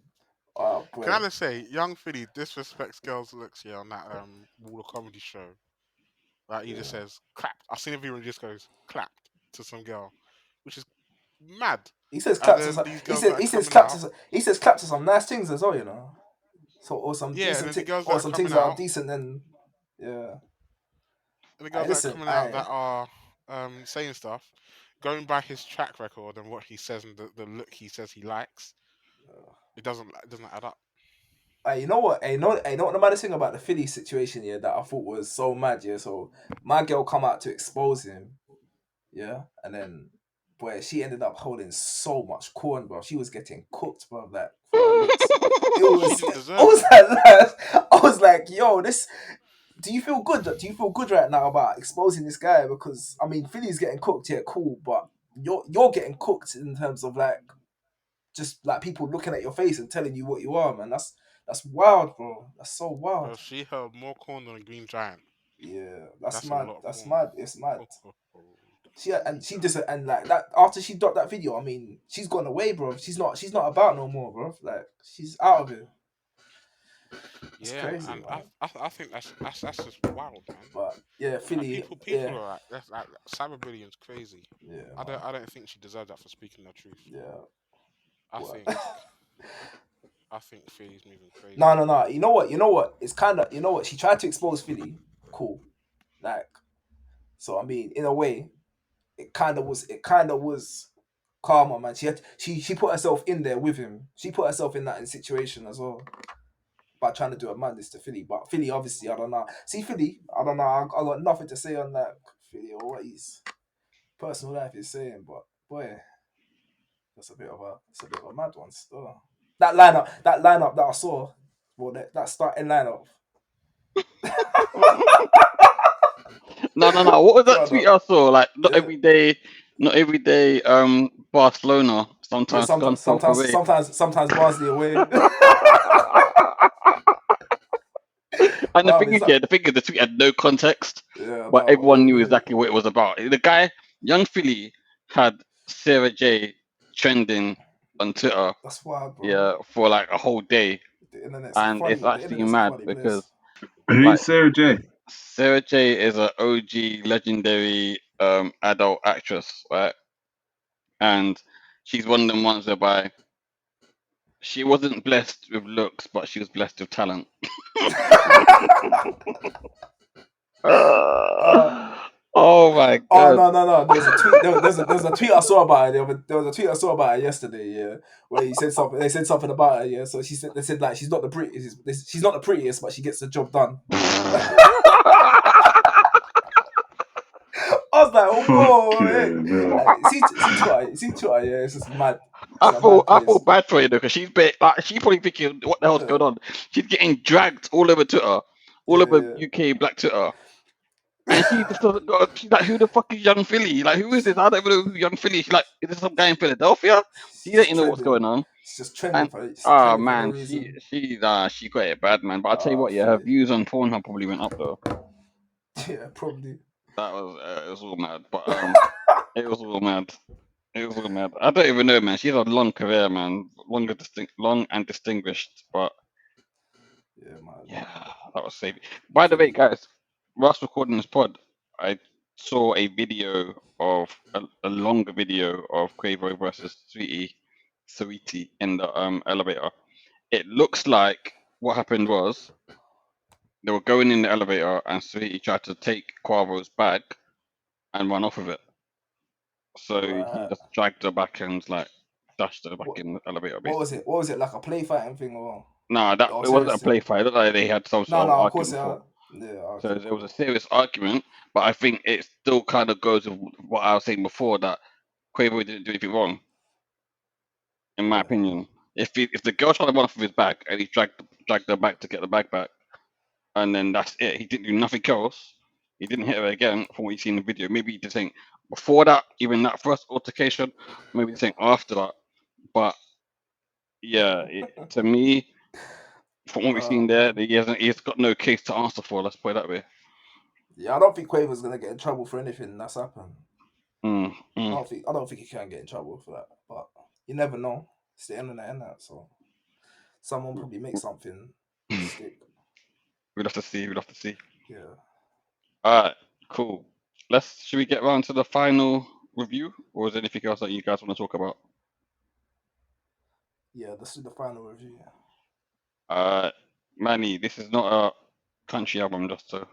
Oh, boy. Can I just say, Young Philly disrespects girls' looks here on that Wall of Comedy show. Like he just says clapped. I've seen a video and he just goes clapped to some girl, which is mad. He says And clap to then some. these He girls says that are he says coming clap out- to some, he says clap to some nice things as well, you know. So or some Yeah, and decent then the girls or that some are things that coming are out- decent and yeah. And the girls listen, that are coming out that are saying stuff, going by his track record and what he says and the look he says he likes, it doesn't add up. Hey, you know what? Hey, know what the maddest thing about the Philly situation, yeah, that I thought was so mad, yeah. So my girl come out to expose him, yeah, and then boy, she ended up holding so much corn, bro. She was getting cooked, bro. Like for her looks. She didn't deserve I was like, yo, this. Do you feel good? Do you feel good right now about exposing this guy? Because I mean, Philly's getting cooked, yeah, cool, but you're getting cooked in terms of like, just like people looking at your face and telling you what you are, man. That's wild, bro. That's so wild. Bro, she held more corn than a green giant. Yeah, that's a mad. lot of That's corn. mad. It's mad. She just and like that after she dropped that video. I mean, she's gone away, bro. She's not about no more, bro. Like she's out of it. It's Yeah, crazy, and man. I think that's just wild, man. But yeah, And Philly. people yeah, are like, that's like cyberbullying's crazy. yeah, I don't think she deserved that for speaking the truth. yeah. I What? think I think Philly's moving crazy. No. You know what? It's kind of, you know what? She tried to expose Philly. Cool. Like, so I mean, in a way, it kind of was karma, man. She put herself in there with him. She put herself in that situation as well by trying to do a madness to Philly. But Philly, obviously, I don't know. See, Philly, I don't know. I got nothing to say on that Philly or what his personal life is saying. But boy, that's a bit of a mad one still. That lineup that I saw, well, that starting lineup. No. What was that No. tweet I saw? Like, not Yeah. every day. Barcelona Yeah, Sometimes gone forth away. sometimes Barnsley away. And No, I mean, the thing is, the tweet had no context, yeah, but no, everyone knew yeah, exactly what it was about. The guy, Young Philly, had Sarah J trending on Twitter, that's wild, bro. yeah, for like a whole day, and it's The actually internet's a mad funny because place. like Who's Sarah J? Sarah J is an OG legendary adult actress, right? And she's one of them ones whereby she wasn't blessed with looks, but she was blessed with talent. Uh, Oh my Oh god. no! There was a tweet. There was a tweet I saw about her. There was a tweet I saw about her yesterday. Yeah, where he said something. They said something about her. Yeah, so they said like she's not the prettiest. She's not the prettiest, but she gets the job done. I was like, whoa, hey. Fucking hell. See Twitter. Yeah, it's just mad. It's I a mad feel place. bad for her though, because she's probably thinking, what the hell's going on? She's getting dragged all over Twitter, all over Yeah. UK Black Twitter. And she just doesn't go. She's like, "Who the fuck is Young Philly? Like, who is this? I don't even know who Young Philly is." She's like, "Is this some guy in Philadelphia?" She It's don't just even know what's trending. going on. It's just trending And for. It's oh trending for no man, reason. she got it bad, man. But I'll tell you what, yeah, her Philly. views on Pornhub probably went up though. Yeah, probably. That was it was all mad, but it was all mad. It was all mad. I don't even know, man. She has a long career, man, long and distinguished. But Yeah, man. yeah, that was safe. By the way, guys, whilst recording this pod, I saw a video of a longer video of Quavo versus Sweetie in the elevator. It looks like what happened was they were going in the elevator and Sweetie tried to take Quavo's bag and run off with it. So he Right. just dragged her back and like dashed her back in the elevator. What was Basically, it? What was it, like a play fighting thing or? no, Oh, it wasn't a serious thing. play fight. It looked like they had some No, sort of of course argument they before. are. Yeah, So okay, it was a serious argument, but I think it still kind of goes with what I was saying before, that Quavo didn't do anything wrong, in my Yeah. opinion. If the girl tried to run off with his bag and he dragged her back to get the bag back, and then that's it, he didn't do nothing else. He didn't hit her again, from what you see in the video. Maybe he did think before that, even that first altercation, maybe think after that. But yeah, to me, from what we've seen there, Man. he's got no case to answer for. Let's put it that way. Yeah, I don't think Quavo's gonna get in trouble for anything that's happened. Mm, I mm. don't think he can get in trouble for that. But you never know. It's the internet, and that, so someone probably make something stick. We'll have to see. We'll have to see. Yeah. All right, cool. Should we get round to the final review, or is there anything else that you guys want to talk about? Yeah, this is the final review. Manny, this is not a country album, just so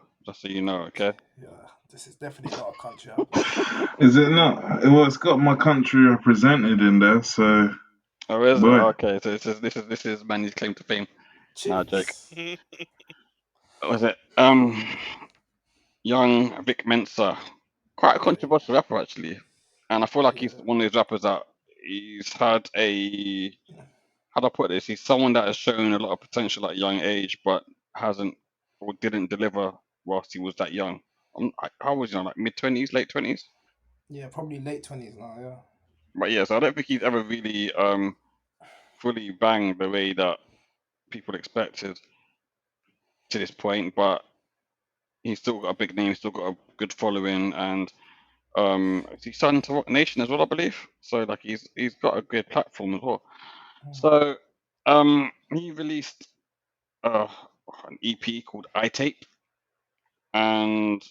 you know, okay? Yeah, this is definitely not a country album. Is it not? Well, it's got my country represented in there, so. Oh, is it? Boy. Okay, so this is Manny's claim to fame. Nah, joke. What was it? Young Vic Mensa, quite a controversial rapper actually, and I feel like he's one of those rappers that he's had a, how do I put this? He's someone that has shown a lot of potential at a young age, but hasn't or didn't deliver whilst he was that young. How was he? Like mid-20s, late 20s? Yeah, probably late 20s now. Yeah. But yeah, so I don't think he's ever really fully banged the way that people expected to this point. But he's still got a big name, he's still got a good following, and he's signed to Rock Nation as well, I believe. So like he's got a good platform as well. So he released an EP called I Tape, and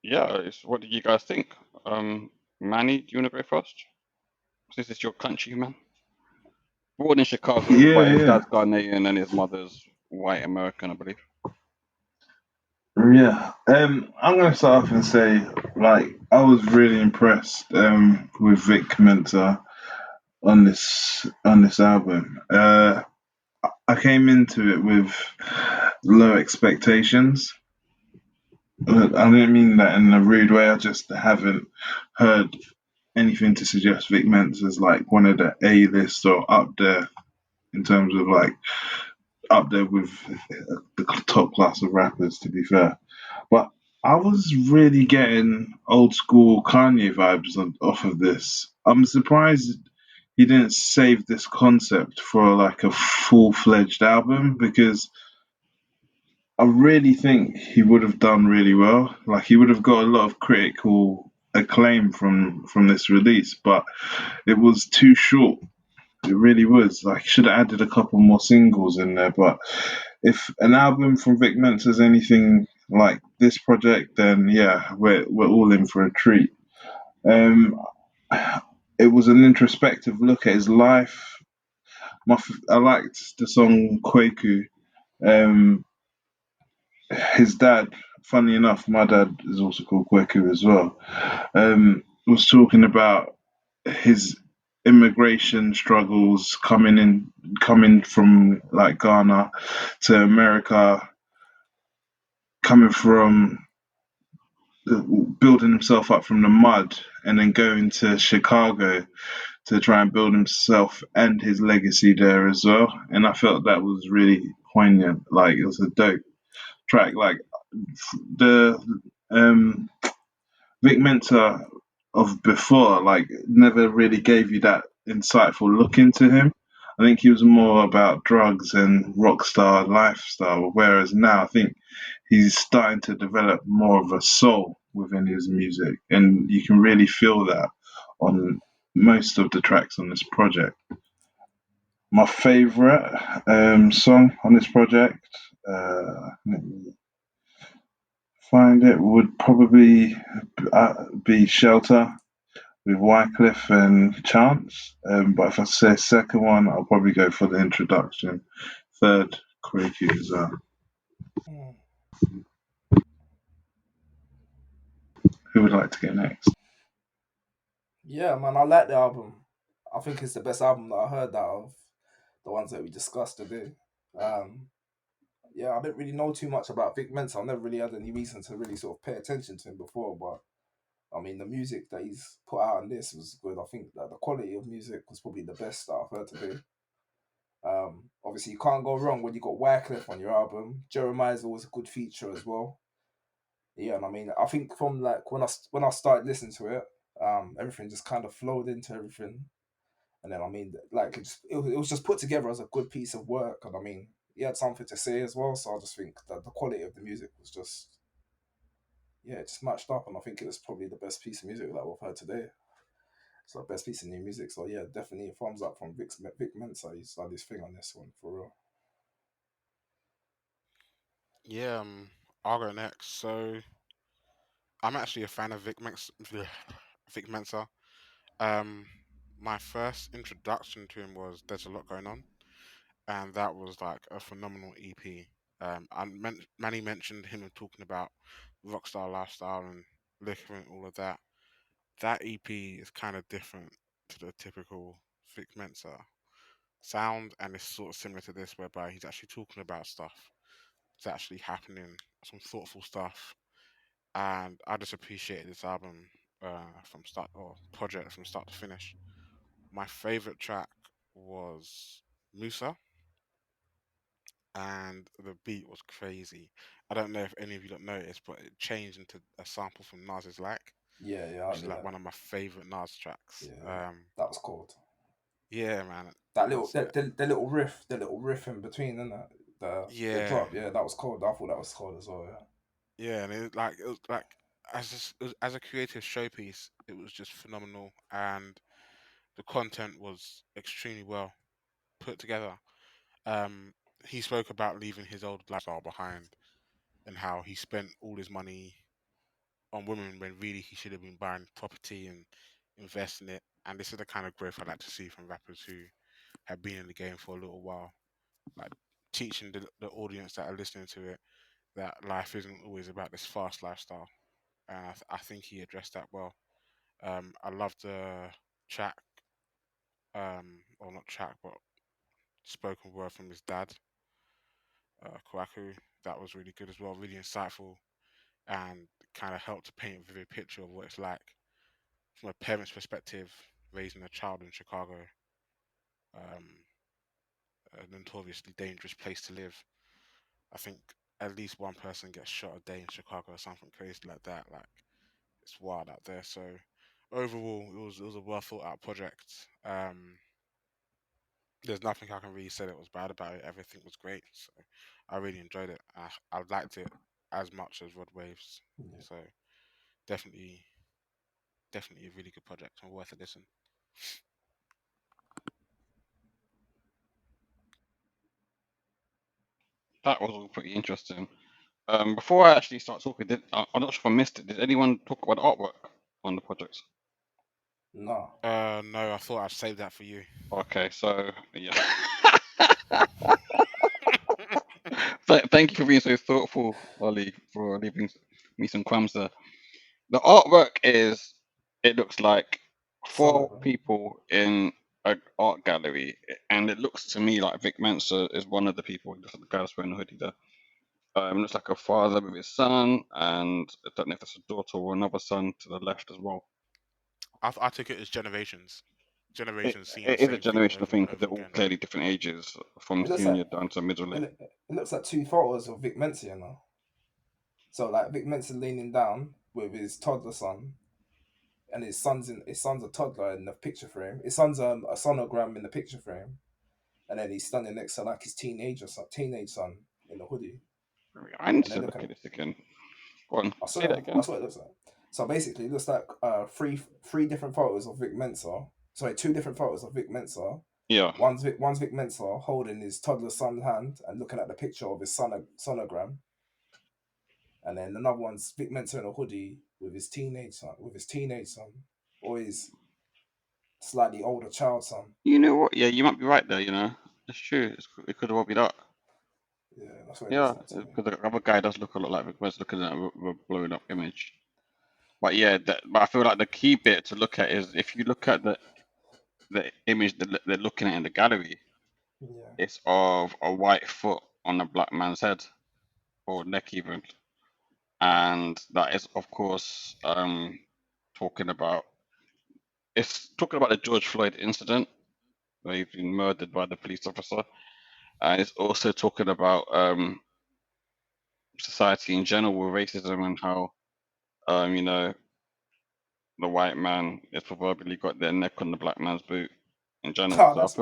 yeah, what did you guys think? Manny, do you want to go first? This is your country, man. Born in Chicago, but his Yeah. dad's Ghanaian and his mother's white American, I believe. Yeah. I'm gonna start off and say, like, I was really impressed with Vic Mensa on this album. I came into it with low expectations. Look, I didn't mean that in a rude way. I just haven't heard anything to suggest Vic Mensa's like one of the A-list or up there in terms of like up there with the top class of rappers, to be fair. But I was really getting old school Kanye vibes off of this. I'm surprised he didn't save this concept for like a full-fledged album, because I really think he would have done really well. Like, he would have got a lot of critical acclaim from this release, but it was too short. It really was. Like, he should have added a couple more singles in there. But if an album from Vic Mensa is anything like this project, then yeah, we're all in for a treat. Um, it was an introspective look at his life. I liked the song Kwaku. Um, his dad, funny enough, my dad is also called Kwaku as well. Was talking about his immigration struggles coming from like Ghana to America, coming from building himself up from the mud, and then going to Chicago to try and build himself and his legacy there as well. And I felt that was really poignant. Like, it was a dope track. Like, the Vic Mensa of before, like, never really gave you that insightful look into him. I think he was more about drugs and rock star lifestyle, whereas now I think he's starting to develop more of a soul within his music, and you can really feel that on most of the tracks on this project. My favorite song on this project, let me find it, would probably be Shelter with Wycliffe and Chance. But if I say second one, I'll probably go for the introduction. Third, Quakey as well. Who would like to get next? Yeah, man, I like the album. I think it's the best album that I heard out of the ones that we discussed today. Yeah, I didn't really know too much about Vic Mensa. I never really had any reason to really sort of pay attention to him before, but I mean, the music that he's put out on this was good. I think that the quality of music was probably the best that I've heard today. Obviously, you can't go wrong when you got Wycliffe on your album. Jeremiah's always a good feature as well. Yeah, and I mean, I think from like when I started listening to it, everything just kind of flowed into everything, and then I mean, like it was just put together as a good piece of work, and I mean, he had something to say as well. So I just think that the quality of the music was just, yeah, it just matched up, and I think it was probably the best piece of music that we've heard today. It's the best piece of new music. So yeah, definitely a thumbs up from Vic Mensa. He's done his thing on this one for real. Yeah, I'll go next. So I'm actually a fan of Vic Mensa. Um, my first introduction to him was "There's a Lot Going On," and that was like a phenomenal EP. Manny mentioned him talking about rockstar lifestyle and liquor and all of that. That EP is kind of different to the typical Vic Mensa sound, and it's sort of similar to this, whereby he's actually talking about stuff that's actually happening, some thoughtful stuff, and I just appreciated this album from start or project from start to finish. My favorite track was Musa, and the beat was crazy. I don't know if any of you don't notice, but it changed into a sample from Nas's Like, Yeah, I which is knew like that. one of my favorite Nas tracks. Yeah, that was cold. Yeah, man, That it little was. the little riff in between, isn't it? The Yeah, drop, yeah, that was cold. I thought that was cold as well. Yeah. yeah, and it was like as a creative showpiece, it was just phenomenal, and the content was extremely well put together. Um, he spoke about leaving his old lifestyle behind and how he spent all his money on women when really he should have been buying property and investing it. And this is the kind of growth I like to see from rappers who have been in the game for a little while, like teaching the audience that are listening to it that life isn't always about this fast lifestyle. And I think he addressed that well. I love the track, or not track, but spoken word from his dad, Kwaku. That was really good as well, really insightful, and kind of helped to paint a vivid picture of what it's like from a parent's perspective, raising a child in Chicago, um, a notoriously dangerous place to live. I think at least one person gets shot a day in Chicago or something crazy like that. Like, it's wild out there. So overall, it was a well thought out project. There's nothing I can really say that was bad about it. Everything was great. So I really enjoyed it. I liked it as much as Rod Waves. Yeah. So definitely, definitely a really good project and worth a listen. That was all pretty interesting. Before I actually start talking, I'm not sure if I missed it. Did anyone talk about the artwork on the project? No. No, I thought I'd save that for you. Okay, so yeah. Thank you for being so thoughtful, Ollie, for leaving me some crumbs there. The artwork is, it looks like four Sonogram. people in an art gallery, and it looks to me like Vic Mensa is one of the people. Looks like the guy that's wearing the hoodie there. Looks like a father with his son, and I don't know if that's a daughter or another son to the left as well. I took it as generations. It, Generations seeing the it is a same thing generational over thing and because over they're all again. clearly different ages, from It looks senior like down to middle. it looks like two photos of Vic Mensa, you know. So like Vic Mensa leaning down with his toddler son, and his son's a toddler in the picture frame. His son's a sonogram in the picture frame, and then he's standing next to like his teenage son in the hoodie, I need and to they're look looking. at this again. Go on, I say that swear, again. that's what it looks like. So basically, it looks like three different photos of Vic Mensa. Sorry, two different photos of Vic Mensa. Yeah. One's Vic Mensa holding his toddler son's hand and looking at the picture of his sonogram, and then another one's Vic Mensa in a hoodie with his teenage son, or his slightly older child son. You know what? Yeah, you might be right there. It's true. It could well be that. Yeah, that's what it looks Yeah, like to me. because the other guy does look a lot like Vic Mensa looking at a blown up image. But yeah, but I feel like the key bit to look at is if you look at the image that they're looking at in the gallery, Yeah. it's of a white foot on a black man's head or neck even, and that is of course talking about the George Floyd incident where he's been murdered by the police officer, and it's also talking about society in general with racism and how you know the white man has proverbially got their neck on the black man's boot in general. Oh, So that's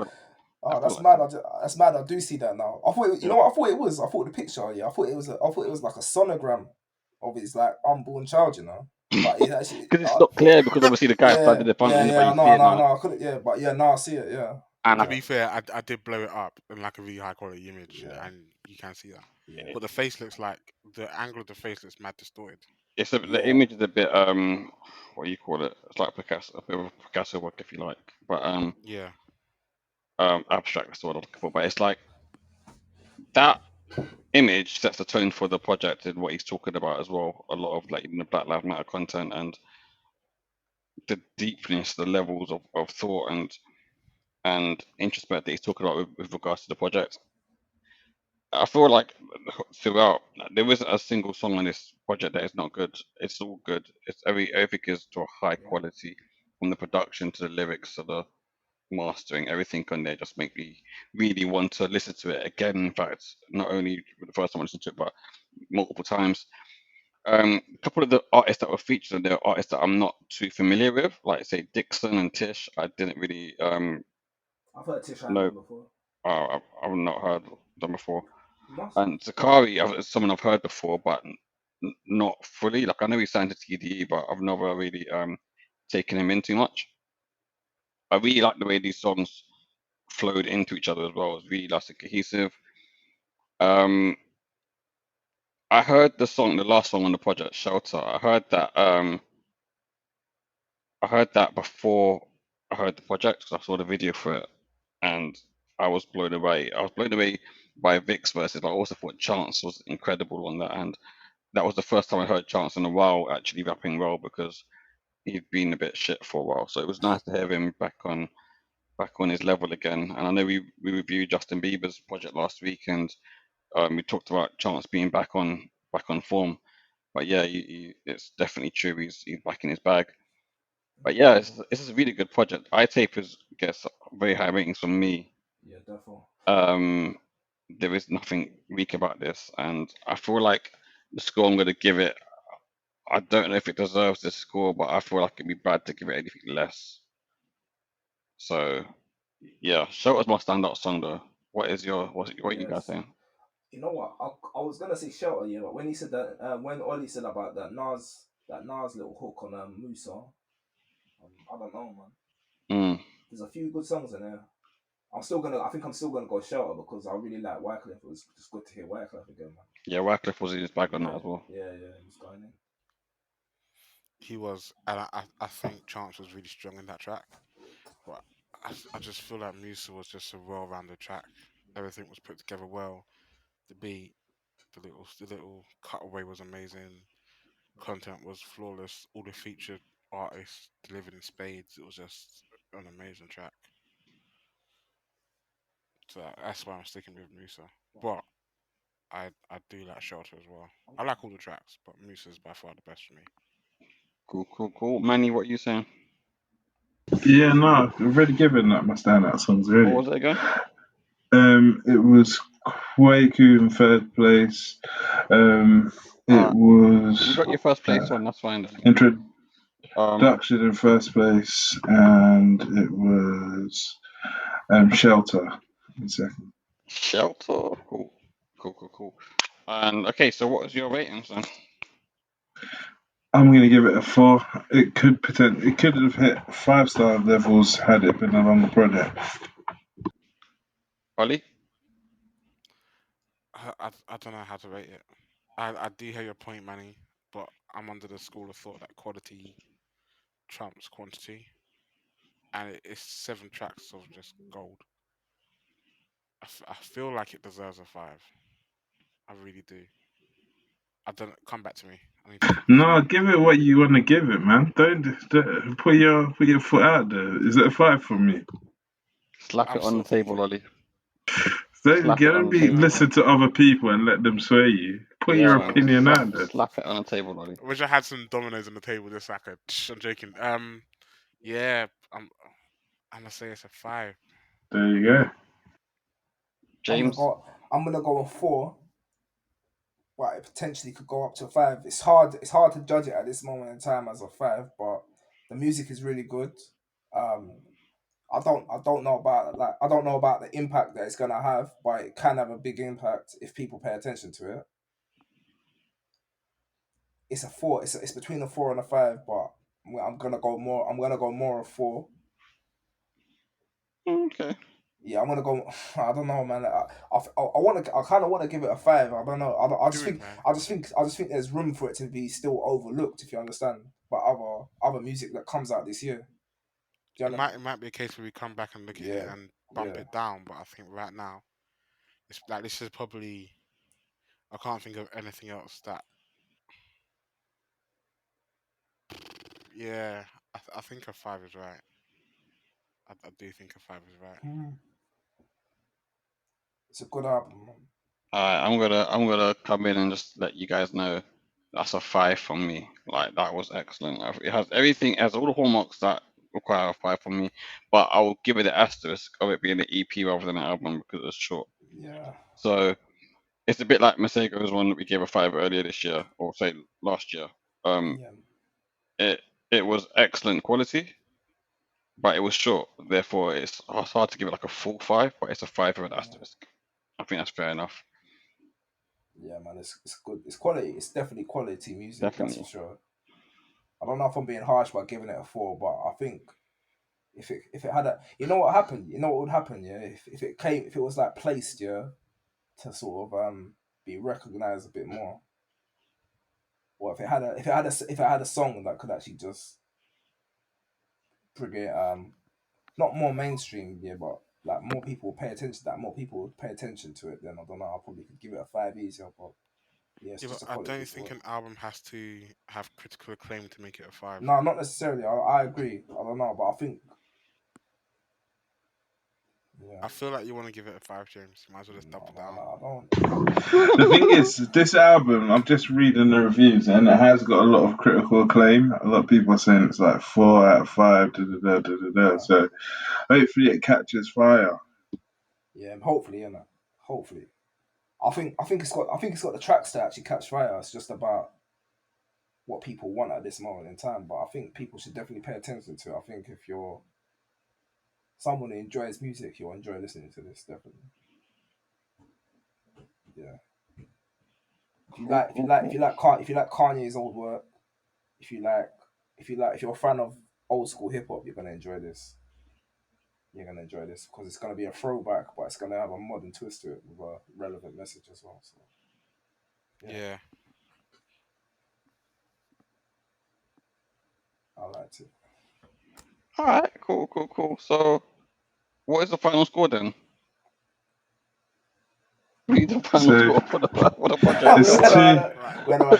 I oh, feel that's like mad. That's mad. I do see that now. I thought you yeah, know what I thought it was. I thought the picture. Yeah, I thought it was like a sonogram of his like unborn child. You know, but it actually. because it's not clear because obviously the guy Yeah, standing in front of yeah, anybody yeah. see No, it no, now, no. I couldn't. Yeah, but yeah, now I see it. Yeah, and To yeah, be fair, I did blow it up in like a really high quality image, yeah, and you can see that. yeah, But the face looks like the angle of the face looks mad distorted. the yeah. image is a bit what do you call it? It's like Picasso, a bit of a Picasso work if you like, but Yeah, abstract is what I'm looking for. But it's like that image sets the tone for the project and what he's talking about as well. A lot of like the Black Lives Matter content and the deepness, the levels of thought and introspect that he's talking about with regards to the project. I feel like throughout there isn't a single song on this project that is not good. It's all good. Everything is to a high quality, from the production to the lyrics to the mastering. Everything on there just make me really want to listen to it again. In fact, not only the first time I listened to it, but multiple times. A couple of the artists that were featured on there are artists that I'm not too familiar with, like say Dixon and Tish. I didn't really I've heard Tish know. Island before. I've not heard them before. Must. And Zakari, someone I've heard before, but not fully. Like I know he signed to TDE, but I've never really taken him in too much. I really like the way these songs flowed into each other as well. It was really nice and cohesive. Um, I heard the last song on the project, Shelter. I heard that before I heard the project because I saw the video for it, and I was blown away. I was blown away by Vic's verses, but I also thought Chance was incredible on that, and that was the first time I heard Chance in a while actually rapping well because he'd been a bit shit for a while. So it was nice to hear him back on his level again. And I know we reviewed Justin Bieber's project last week, and we talked about Chance being back on form. But yeah, it's definitely true. He's back in his bag. But yeah, this is a really good project. iTape gets very high ratings from me. Yeah, definitely. Um, there is nothing weak about this, and I feel like the score I'm going to give it. I don't know if it deserves this score, but I feel like it'd be bad to give it anything less. So Yeah, Shelter's my standout song though. What are you guys Yes. saying? You know what? I was gonna say Shelter, yeah, but when he said that, when Ollie said about that Nas little hook on Musa, I don't know, man. Mm. There's a few good songs in there. I think I'm still gonna go Shelter because I really like Wycliffe. It was just good to hear Wycliffe again, man. Yeah, Wycliffe was in his bag on that as well. Yeah, he was going in. He was, and I think Chance was really strong in that track. But I just feel like Musa was just a well-rounded track. Everything was put together well. The beat, the little cutaway was amazing. Content was flawless. All the featured artists delivered in spades. It was just an amazing track. So that's why I'm sticking with Musa. But I do like Shelter as well. I like all the tracks, but Musa's by far the best for me. Cool. Manny, what are you saying? Yeah, no, I've already given that my standout songs What already. was it again? It was Kwaku in third place. It was You got your first place one. That's fine. Then. Introduction in first place, and it was Shelter in second. Shelter. Cool. And okay, so what was your ratings then? I'm going to give it a 4. It could have hit 5-star levels had it been a longer project. Ollie? I don't know how to rate it. I do hear your point, Manny, but I'm under the school of thought that quality trumps quantity, and it's 7 tracks of just gold. I feel like it deserves a 5. I really do. I don't come back to me. I need to think. No, give it what you want to give it, man. Don't put your foot out there. Is it a 5 from me? Slap I'm it on the still table, thinking. Ollie. Don't Slap it on the table. listen to other people and let them sway you. Put Yeah, your man. opinion out there. Slap it on the table, Ollie. I wish I had some dominoes on the table just like a. I'm joking. Yeah, I'm gonna say it's a 5. There you go. James? I'm gonna go a 4, but it potentially could go up to a 5. It's hard to judge it at this moment in time as a 5, but the music is really good. I don't know about the impact that it's gonna have, but it can have a big impact if people pay attention to it. It's a 4. It's between a 4 and a 5, but I'm gonna go more a 4. Okay. Yeah, I'm gonna go. I don't know, man. I kind of want to give it a 5. I don't know. I just Do it, think. man. I just think there's room for it to be still overlooked, if you understand, by other music that comes out this year. Do you It might be a case where we come back and look at it Yeah, and bump yeah. it down, but I think right now it's like this is probably I can't think of anything else that. Yeah, I think a 5 is right. I do think a 5 is right. It's a good album, man. I'm gonna come in and just let you guys know that's a 5 from me. Like that was excellent. It has everything, it has all the hallmarks that require a 5 from me. But I will give it the asterisk of it being an EP rather than an album because it's short. Yeah. So it's a bit like Masego's one that we gave a 5 earlier this year, or say last year. Yeah. It was excellent quality, but it was short. Therefore, it's hard to give it like a full 5, but it's a 5 with an asterisk. I think that's fair enough. Yeah, man. It's good. It's quality. It's definitely quality music. Definitely. That's for sure. I don't know if I'm being harsh by giving it a 4, but I think if it had a, you know what happened? You know what would happen? Yeah, if it was like placed, yeah, to sort of be recognized a bit more. Or if it had a song that could actually just bring it not more mainstream, yeah, but like more people pay attention to that, more people would pay attention to it, then I don't know, I probably could give it a 5 easier, but yeah, it's Yeah, but just a I quality don't as think well. an album has to have critical acclaim to make it a 5. No, not necessarily. I agree. I don't know, but I think yeah. I feel like you want to give it a 5, James. You might as well just double down. I don't. The thing is, this album, I'm just reading the reviews, and it has got a lot of critical acclaim. A lot of people are saying it's like 4 out of 5. Yeah. So hopefully it catches fire. Yeah, hopefully, you know. Hopefully. I think it's got the tracks to actually catch fire. It's just about what people want at this moment in time. But I think people should definitely pay attention to it. I think if you're someone who enjoys music, you'll enjoy listening to this, definitely. Yeah. If you like Kanye's old work, if you're a fan of old school hip hop, you're gonna enjoy this. Because it's gonna be a throwback, but it's gonna have a modern twist to it with a relevant message as well. So Yeah. I liked it. All right, cool. So, what is the final score then? We need the final So- score for the project. It's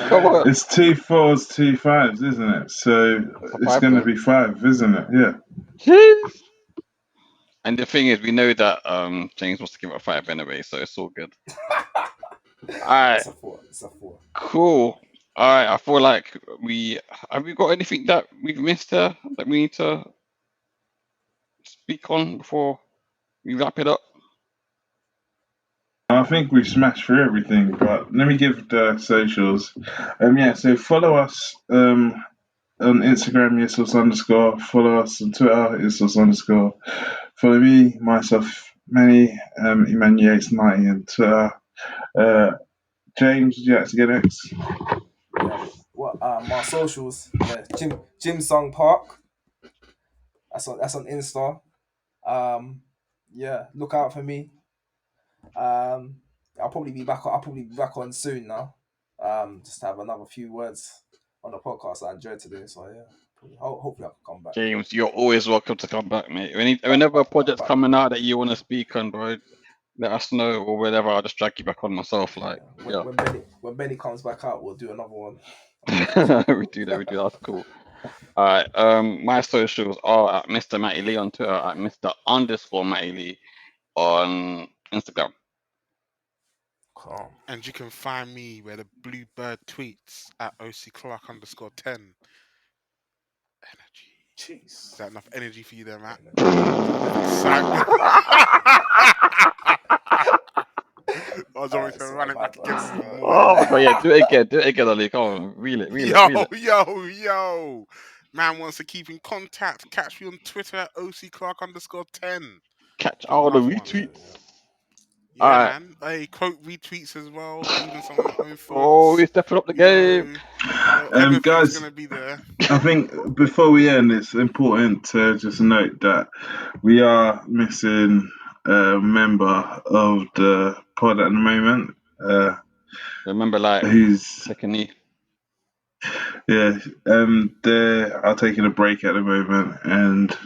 Come on. It's 2 4s, 2 5s, isn't it? So it's five going to then. be 5, isn't it? Yeah. Jeez. And the thing is, we know that James wants to give it a 5 anyway, so it's all good. All right, It's a 4. cool. All right, I feel like have we got anything that we've missed here that we need to speak on before we wrap it up? I think we've smashed through everything, but let me give the socials. So follow us on Instagram, EarSauce_. Follow us on Twitter, EarSauce_. Follow me, myself, Manny, Emmanuel90 on Twitter. James, would you like to get next? Yeah. My socials, Jim Sung Park. That's on Insta. Look out for me. I'll probably be back on soon now. Just to have another few words on the podcast I enjoyed today. So yeah, hopefully I can come back. James, you're always welcome to come back, mate. Whenever a project's coming out that you want to speak on, bro, let us know or whatever. I'll just drag you back on myself. When Benny comes back out, we'll do another one. we do that. That's cool. All right. My socials are at Mr. Matty Lee on Twitter, at Mr_Matty Lee on Instagram. Cool. And you can find me where the Bluebird tweets at OC_Clark_10. Energy. Jeez. Is that enough energy for you there, Matt? I was always going to run it back again. Oh, but yeah, do it again, Ali. Come on, reel it. Yo. Man wants to keep in contact. Catch me on Twitter at OC_Clark_10. Catch all the retweets. Yeah, all right. man. Hey, quote retweets as well. Even some of my own thoughts. Oh, we're stepping up the game. Guys, going to be there. I think before we end, it's important to just note that we are missing a member of the pod at the moment. Remember, who's second knee. Yeah, they are taking a break at the moment, and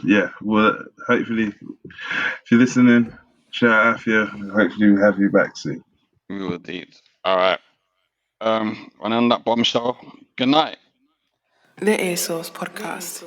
well, hopefully, if you're listening, shout out Afia. Hopefully, we'll have you back soon. We will indeed. All right. And on that bombshell, good night. The EarSauce Podcast.